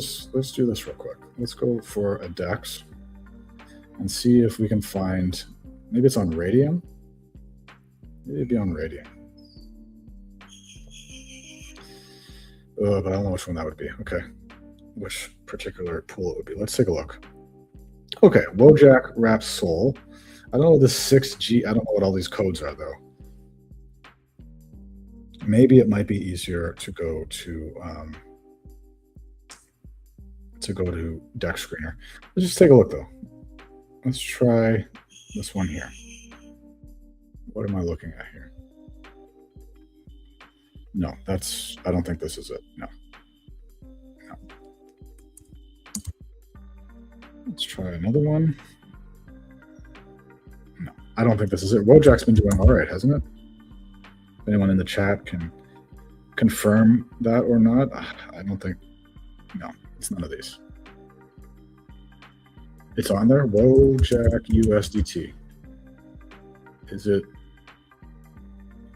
do this real quick. Let's go for a DEX and see if we can find, maybe it's on Radium. Maybe it'd be on Radium. But I don't know which one that would be. Okay, which particular pool it would be. Let's take a look. Okay, Wojak, Rap, Soul. I don't know the 6G. I don't know what all these codes are though. Maybe it might be easier to go to Deck Screener. Let's just take a look though. Let's try this one here. What am I looking at here? No, I don't think this is it. No. Let's try another one. No, I don't think this is it. Wojak's been doing all right, hasn't it? If anyone in the chat can confirm that or not, I don't think, no, it's none of these. It's on there, Wojak USDT. Is it,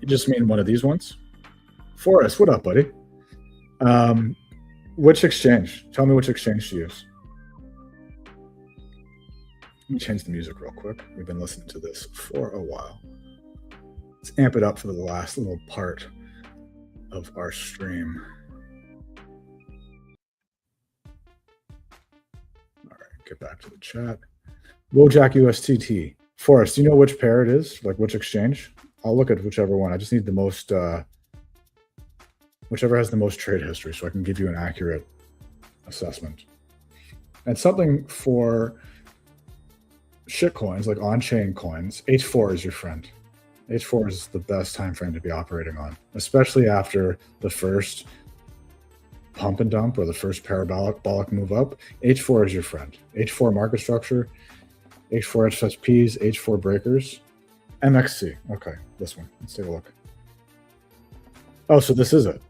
you just mean one of these ones? Forrest, what up, buddy? Which exchange? Tell me which exchange to use. Let me change the music real quick. We've been listening to this for a while. Let's amp it up for the last little part of our stream. All right, get back to the chat. Wojak USDT. Forrest, do you know which pair it is? Like which exchange? I'll look at whichever one. I just need the most, whichever has the most trade history so I can give you an accurate assessment. And something for shit coins, like on-chain coins, H4 is your friend. H4 is the best time frame to be operating on, especially after the first pump and dump or the first parabolic move up. H4 is your friend. H4 market structure, H4 HSPs, H4 breakers, MXC. Okay, this one. Let's take a look. Oh, so this is it.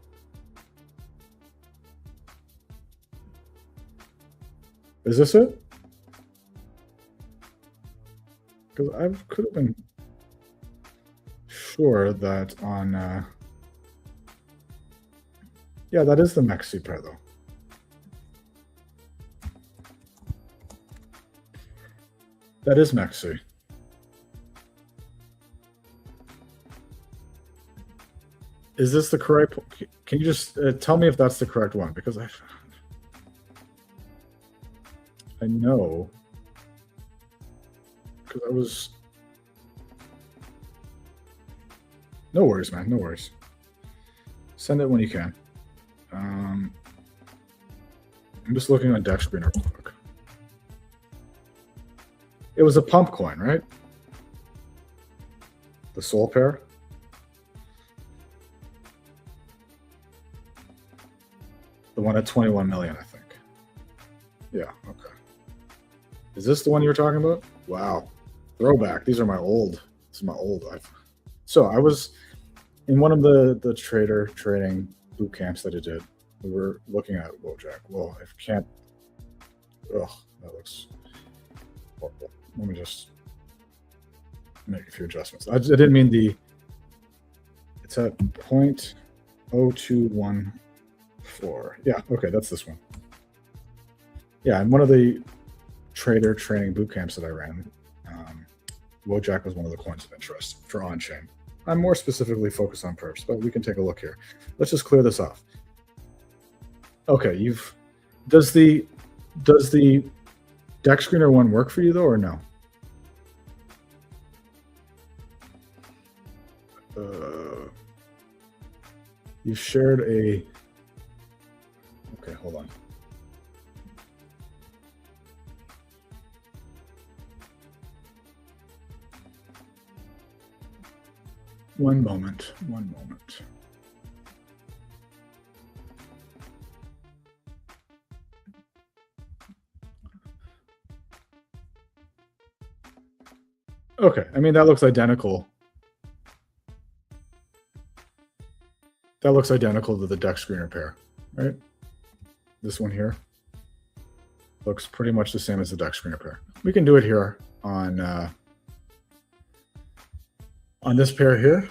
Is this it? Because I could have been sure that on, yeah, that is the MXC pair though. That is MXC. Is this the correct? Can you just tell me if that's the correct one? Because I know, because I was, no worries, man, no worries. Send it when you can. I'm just looking on Deck Screener real quick. It was a pump coin, right? The Soul pair. The one at 21 million, I think. Yeah, okay. Is this the one you were talking about? Wow. Throwback. These are my old. This is my old life. So I was in one of the trader training boot camps that I did. We were looking at Wojak. Well, I can't. Ugh, that looks horrible. Let me just make a few adjustments. I didn't mean the. It's at 0.0214. Yeah, okay, that's this one. Yeah, in one of the trader training boot camps that I ran, Wojak was one of the coins of interest for on-chain. I'm more specifically focused on perps, but we can take a look here. Let's just clear this off. Okay, does the deck screener one work for you though, or no? You've shared a. Okay, hold on. One moment. Okay, I mean, that looks identical. That looks identical to the deck screener pair, right? This one here looks pretty much the same as the deck screener pair. We can do it here on this pair here.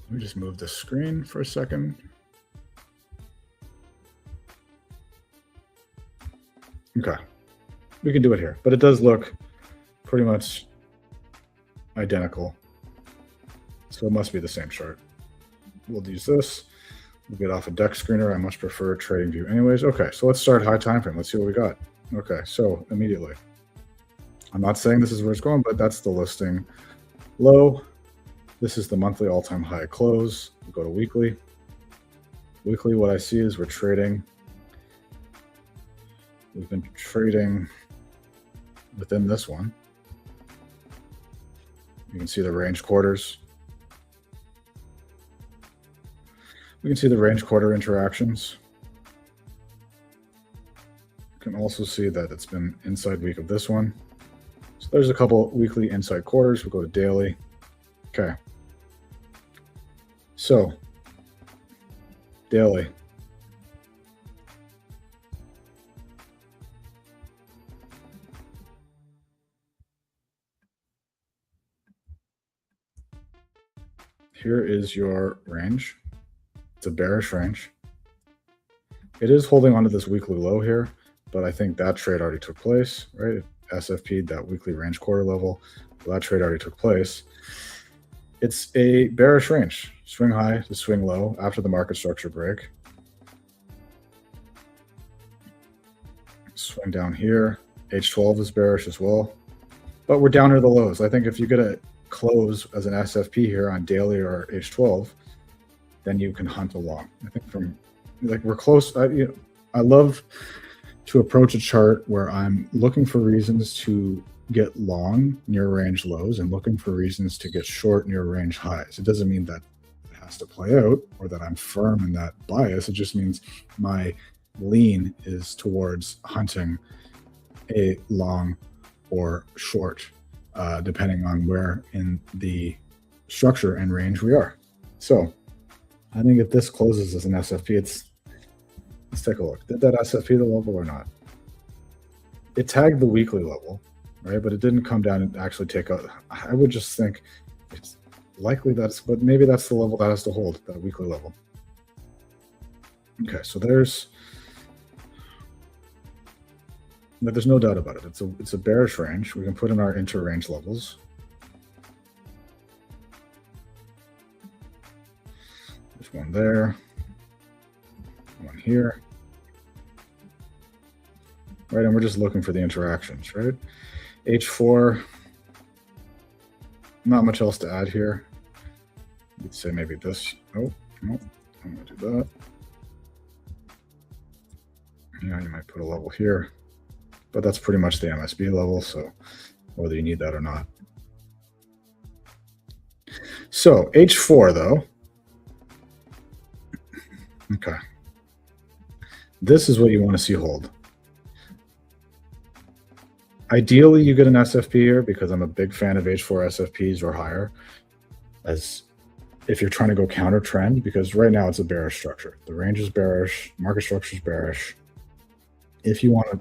Let me just move the screen for a second. Okay, we can do it here, but it does look pretty much identical. So it must be the same chart. We'll use this. We'll get off a deck screener. I much prefer trading view anyways. Okay, so let's start high time frame. Let's see what we got. Okay, so immediately. I'm not saying this is where it's going, but that's the listing low. This is the monthly all-time high close. We'll go to weekly. Weekly, what I see is we're trading. We've been trading within this one. You can see the range quarters. We can see the range quarter interactions. You can also see that it's been inside week of this one. So there's a couple weekly inside quarters. We'll go to daily. Okay. So daily. Here is your range. It's a bearish range. It is holding onto this weekly low here, but I think that trade already took place, right? SFP'd that weekly range quarter level. Well, that trade already took place. It's a bearish range, swing high to swing low after the market structure break. Swing down here. H12 is bearish as well, but we're down near the lows. I think if you get a close as an SFP here on daily or H12, then you can hunt along. I think from like we're close. I love to approach a chart where I'm looking for reasons to get long near range lows and looking for reasons to get short near range highs. It doesn't mean that it has to play out or that I'm firm in that bias. It just means my lean is towards hunting a long or short, depending on where in the structure and range we are. So I think if this closes as an SFP, let's take a look. Did that SFP the level or not? It tagged the weekly level, right? But it didn't come down and actually take out. I would just think it's likely but maybe that's the level that has to hold, that weekly level. Okay, so there's no doubt about it. It's a bearish range. We can put in our inter-range levels. There's one there, one here. Right, and we're just looking for the interactions, right? H4, not much else to add here. You'd say maybe this. Oh, no, I'm gonna do that. Yeah, you might put a level here, but that's pretty much the MSB level, so whether you need that or not. So H4 though, Okay. This is what you want to see hold. Ideally, you get an SFP here because I'm a big fan of H4 SFPs or higher, as if you're trying to go counter trend, because right now it's a bearish structure. The range is bearish, market structure is bearish. If you want to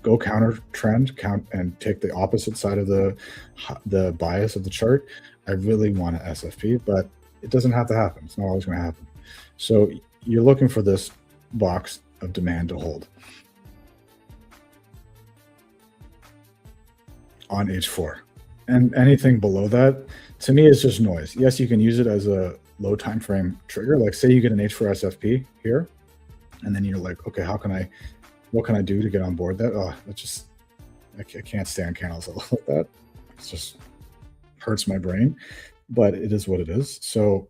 go counter trend, and take the opposite side of the bias of the chart, I really want an SFP, but it doesn't have to happen. It's not always going to happen. So you're looking for this box of demand to hold on H4, and anything below that to me is just noise. Yes, you can use it as a low time frame trigger. Like say you get an H4 SFP here, and then you're like, okay, what can I do to get on board that? Oh, that just, I can't stand candles like that. It just hurts my brain, but it is what it is. So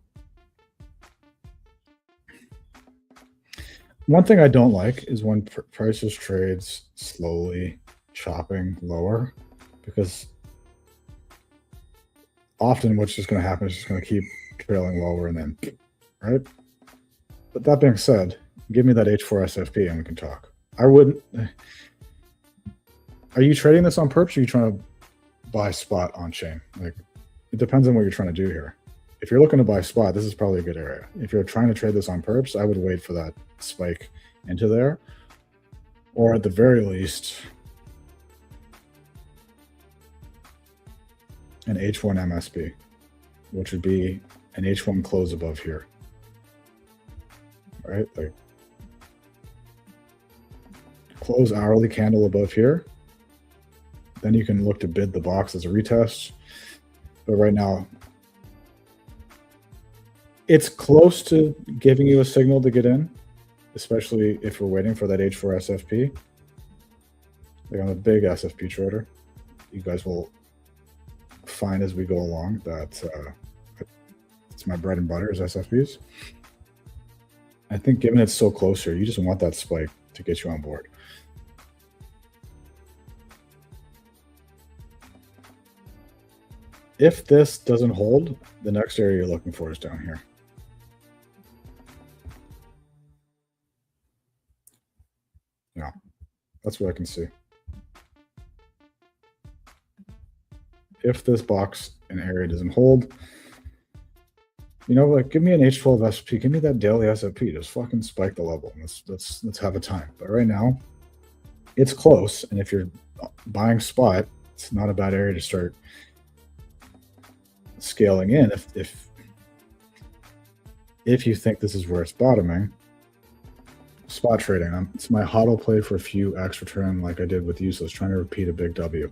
one thing I don't like is when prices trades slowly chopping lower, because often what's just going to happen is just going to keep trailing lower and then, right? But that being said, give me that H4 SFP and we can talk. I wouldn't. Are you trading this on perps, or are you trying to buy spot on chain? Like, it depends on what you're trying to do here. If you're looking to buy spot, this is probably a good area. If you're trying to trade this on perps, I would wait for that spike into there, or at the very least, an H1 MSB, which would be an H1 close above here, right? Like close hourly candle above here. Then you can look to bid the box as a retest. But right now, it's close to giving you a signal to get in, especially if we're waiting for that H4 SFP. Like I'm a big SFP trader. You guys will find as we go along that it's my bread and butter is SFPs. I think given it's so close here, you just want that spike to get you on board. If this doesn't hold, the next area you're looking for is down here. Yeah, that's what I can see. If this box and area doesn't hold, you know, like give me an H12 SFP, give me that daily SFP, just fucking spike the level. Let's have a time. But right now, it's close, and if you're buying spot, it's not a bad area to start scaling in. If you think this is where it's bottoming, spot trading. It's my hodl play for a few X return, like I did with useless, trying to repeat a big W.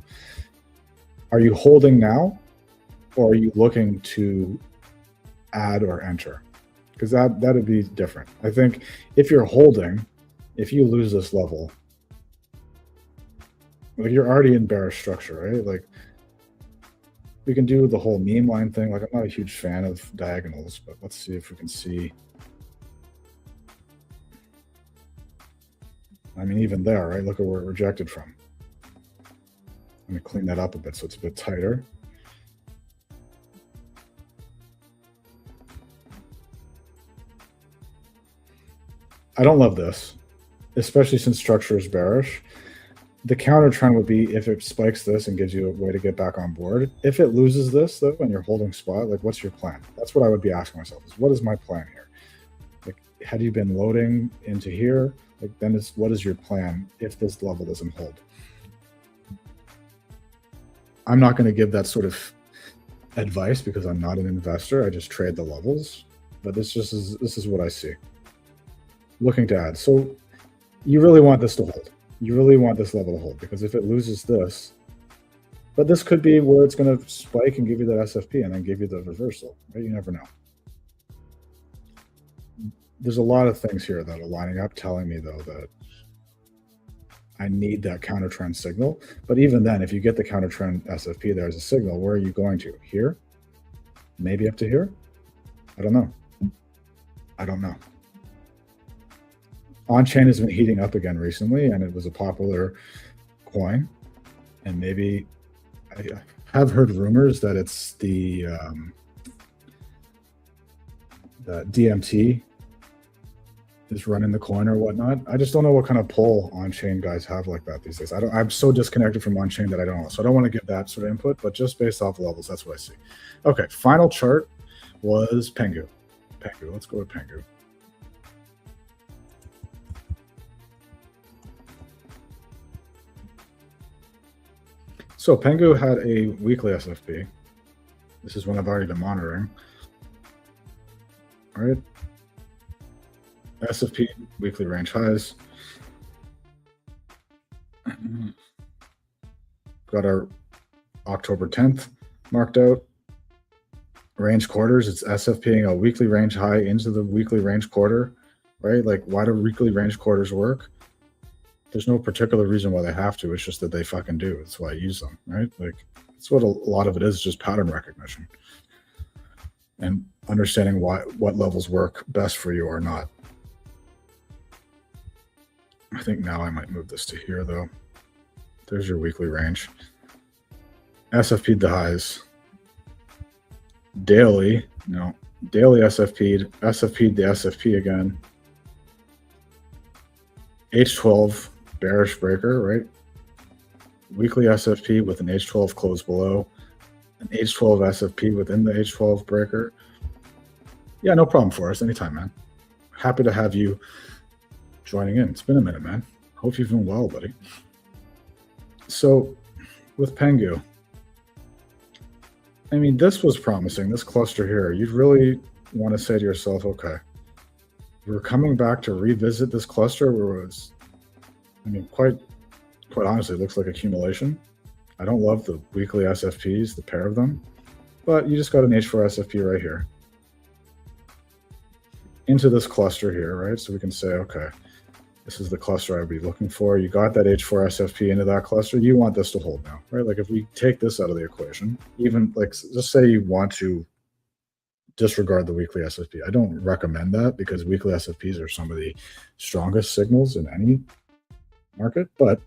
Are you holding now, or are you looking to add or enter? Because that'd be different. I think if you're holding, if you lose this level, like you're already in bearish structure, right? Like we can do the whole meme line thing. Like I'm not a huge fan of diagonals, but let's see if we can see. I mean, even there, right? Look at where it rejected from. I'm gonna clean that up a bit so it's a bit tighter. I don't love this, especially since structure is bearish. The counter trend would be if it spikes this and gives you a way to get back on board. If it loses this though, and you're holding spot, like what's your plan? That's what I would be asking myself, is what is my plan here? Like, had you been loading into here? Like then it's, what is your plan if this level doesn't hold? I'm not going to give that sort of advice because I'm not an investor. I just trade the levels, but this is what I see. Looking to add. So you really want this to hold. You really want this level to hold, because if it loses this, but this could be where it's going to spike and give you that SFP and then give you the reversal, right? You never know. There's a lot of things here that are lining up telling me though that I need that counter trend signal. But even then, if you get the counter trend SFP, there's a signal. Where are you going to? Here? Maybe up to here? I don't know. I don't know. On-chain has been heating up again recently, and it was a popular coin. And maybe I have heard rumors that it's the DMT is running the coin or whatnot. I just don't know what kind of pull on-chain guys have like that these days. I'm so disconnected from on-chain that I don't know. So I don't want to give that sort of input, but just based off levels, that's what I see. Okay, final chart was Pengu. Pengu, let's go with Pengu. So Pengu had a weekly SFP. This is one I've already been monitoring. All right. SFP weekly range highs. Got our October 10th marked out. Range quarters, it's SFPing a weekly range high into the weekly range quarter, right? Like, why do weekly range quarters work? There's no particular reason why they have to. It's just that they fucking do. That's why I use them, right? Like, that's what a lot of it is, just pattern recognition and understanding what levels work best for you or not. I think now I might move this to here, though. There's your weekly range. SFP'd the highs. Daily, no. Daily SFP'd the SFP again. H12 bearish breaker, right? Weekly SFP with an H12 close below. An H12 SFP within the H12 breaker. Yeah, no problem for us. Anytime, man. Happy to have you joining in. It's been a minute, man. Hope you've been well, buddy. So with Pengu, I mean, this was promising, this cluster here. You'd really want to say to yourself, okay, we're coming back to revisit this cluster where it was, I mean, quite honestly, it looks like accumulation. I don't love the weekly SFPs, the pair of them, but you just got an H4 SFP right here into this cluster here, right? So we can say, okay, this is the cluster I'd be looking for. You got that H4 SFP into that cluster. You want this to hold now, right? Like if we take this out of the equation, even like just say you want to disregard the weekly SFP. I don't recommend that because weekly SFPs are some of the strongest signals in any market. But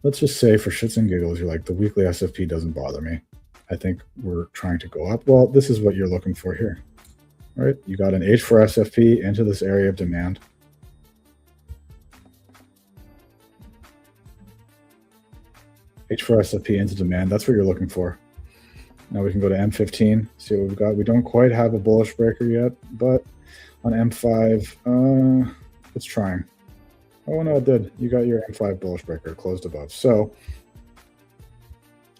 let's just say for shits and giggles, you're like, the weekly SFP doesn't bother me. I think we're trying to go up. Well, this is what you're looking for here, right? You got an H4 SFP into this area of demand. H4 SFP into demand. That's what you're looking for. Now we can go to M15, see what we've got. We don't quite have a bullish breaker yet, but on M5, it's trying. Oh, no, it did. You got your M5 bullish breaker closed above. So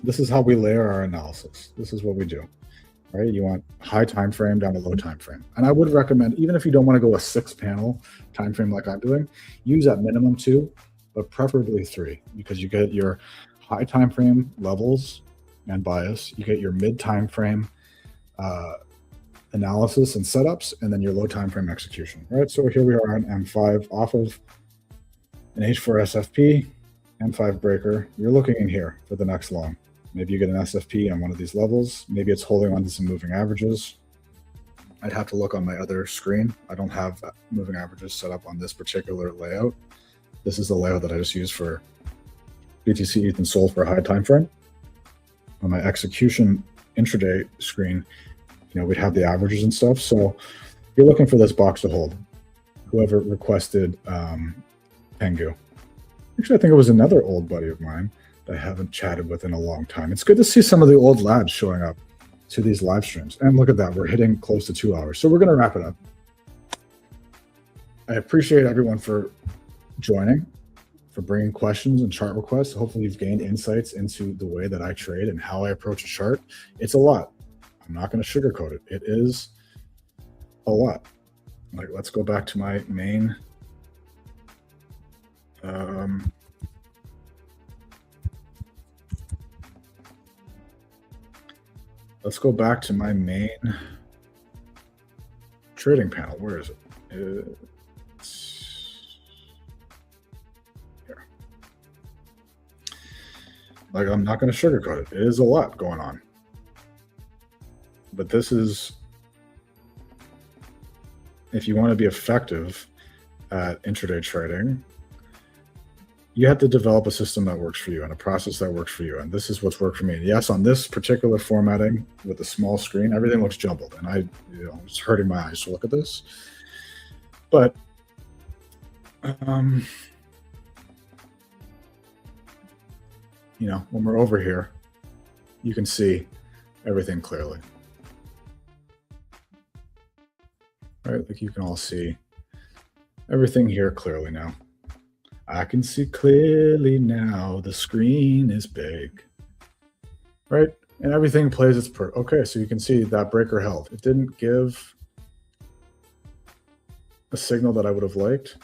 this is how we layer our analysis. This is what we do, right? You want high time frame down to low time frame. And I would recommend, even if you don't want to go a 6-panel time frame like I'm doing, use at minimum 2, but preferably 3, because you get your high time frame levels and bias, you get your mid time frame analysis and setups, and then your low time frame execution. Right, so here we are on M5 off of an H4 SFP, M5 breaker. You're looking in here for the next long. Maybe you get an SFP on one of these levels. Maybe it's holding on to some moving averages. I'd have to look on my other screen. I don't have moving averages set up on this particular layout. This is the layout that I just used for BTC, ETH, and SOL for a high time frame. On my execution intraday screen, you know, we'd have the averages and stuff. So you're looking for this box to hold. Whoever requested Pengu. Actually, I think it was another old buddy of mine that I haven't chatted with in a long time. It's good to see some of the old lads showing up to these live streams. And look at that, we're hitting close to 2 hours. So we're going to wrap it up. I appreciate everyone for joining, for bringing questions and chart requests. Hopefully you've gained insights into the way that I trade and how I approach a chart. It's a lot. I'm not going to sugarcoat it. It is a lot. Like, let's go back to my main. Let's go back to my main trading panel. Where is it? It's here. Like, I'm not going to sugarcoat it. It is a lot going on. But this is, if you want to be effective at intraday trading, you have to develop a system that works for you and a process that works for you. And this is what's worked for me. Yes, on this particular formatting with the small screen, everything looks jumbled, and it's hurting my eyes to look at this. But you know, when we're over here, you can see everything clearly. Right? Like you can all see everything here clearly now. I can see clearly now. The screen is big. Right? And everything plays its part. Okay, so you can see that breaker held. It didn't give a signal that I would have liked.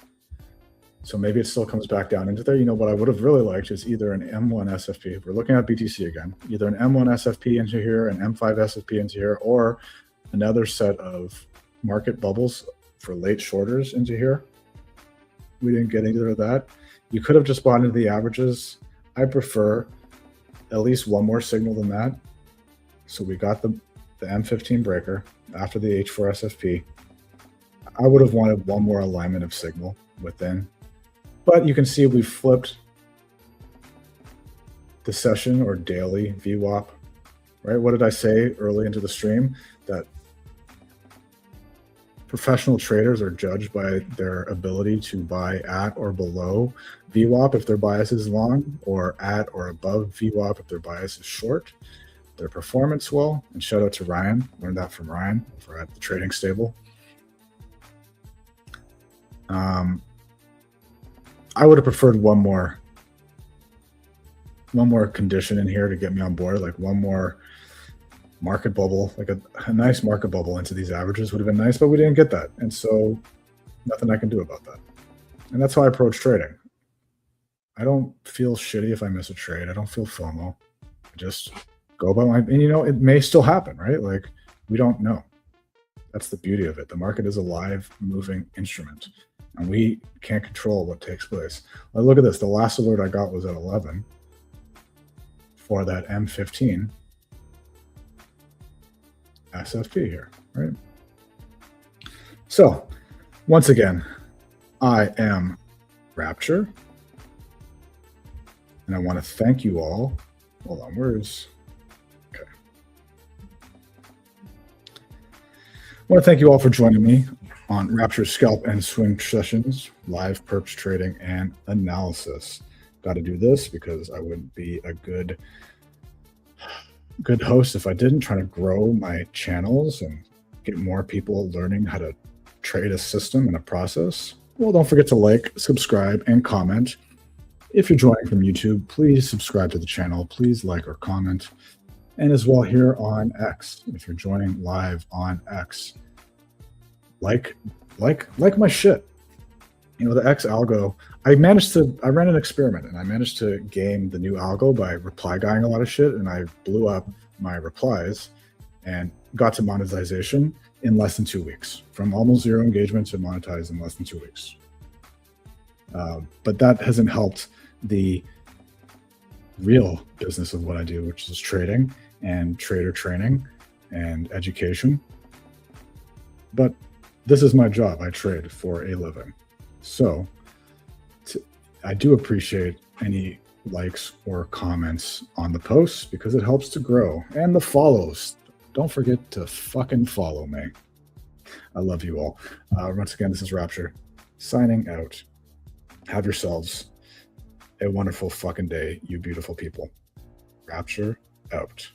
So maybe it still comes back down into there. You know, what I would have really liked is either an M1 SFP. If we're looking at BTC again, either an M1 SFP into here, an M5 SFP into here, or another set of market bubbles for late shorters into here. We didn't get either of that. You could have just bought into the averages. I prefer at least one more signal than that. So we got the M15 breaker after the H4 SFP. I would have wanted one more alignment of signal within. But you can see we flipped the session or daily VWAP, right? What did I say early into the stream? That professional traders are judged by their ability to buy at or below VWAP if their bias is long, or at or above VWAP if their bias is short. Their performance will, and shout out to Ryan, learned that from Ryan over at the Trading Stable. I would have preferred one more condition in here to get me on board, like one more market bubble, like a nice market bubble into these averages would have been nice, but we didn't get that. And so nothing I can do about that. And that's how I approach trading. I don't feel shitty if I miss a trade. I don't feel FOMO. I just go by my, and you know, it may still happen, right? Like we don't know. That's the beauty of it. The market is a live moving instrument and we can't control what takes place. Like, look at this. The last alert I got was at 11 for that M15 SFP here, right? So once again, I am Rapture, and I want to thank you all. Hold on, where's, okay. I want to thank you all for joining me on Rapture Scalp and Swing sessions, live perps trading and analysis. Got to do this because I wouldn't be a good host if I didn't. Try to grow my channels and get more people learning how to trade a system and a process. Well, don't forget to like, subscribe, and comment. If you're joining from YouTube, please subscribe to the channel. Please like or comment. And as well here on X, if you're joining live on X, like my shit. You know, the X algo, I ran an experiment and I managed to game the new algo by reply guying a lot of shit, and I blew up my replies and got to monetization in less than 2 weeks, from almost zero engagement to monetize in less than 2 weeks. But that hasn't helped the real business of what I do, which is trading and trader training and education. But this is my job. I trade for a living. So I do appreciate any likes or comments on the posts because it helps to grow. And the follows. Don't forget to fucking follow me. I love you all. Once again, this is Rapture signing out. Have yourselves a wonderful fucking day, you beautiful people. Rapture out.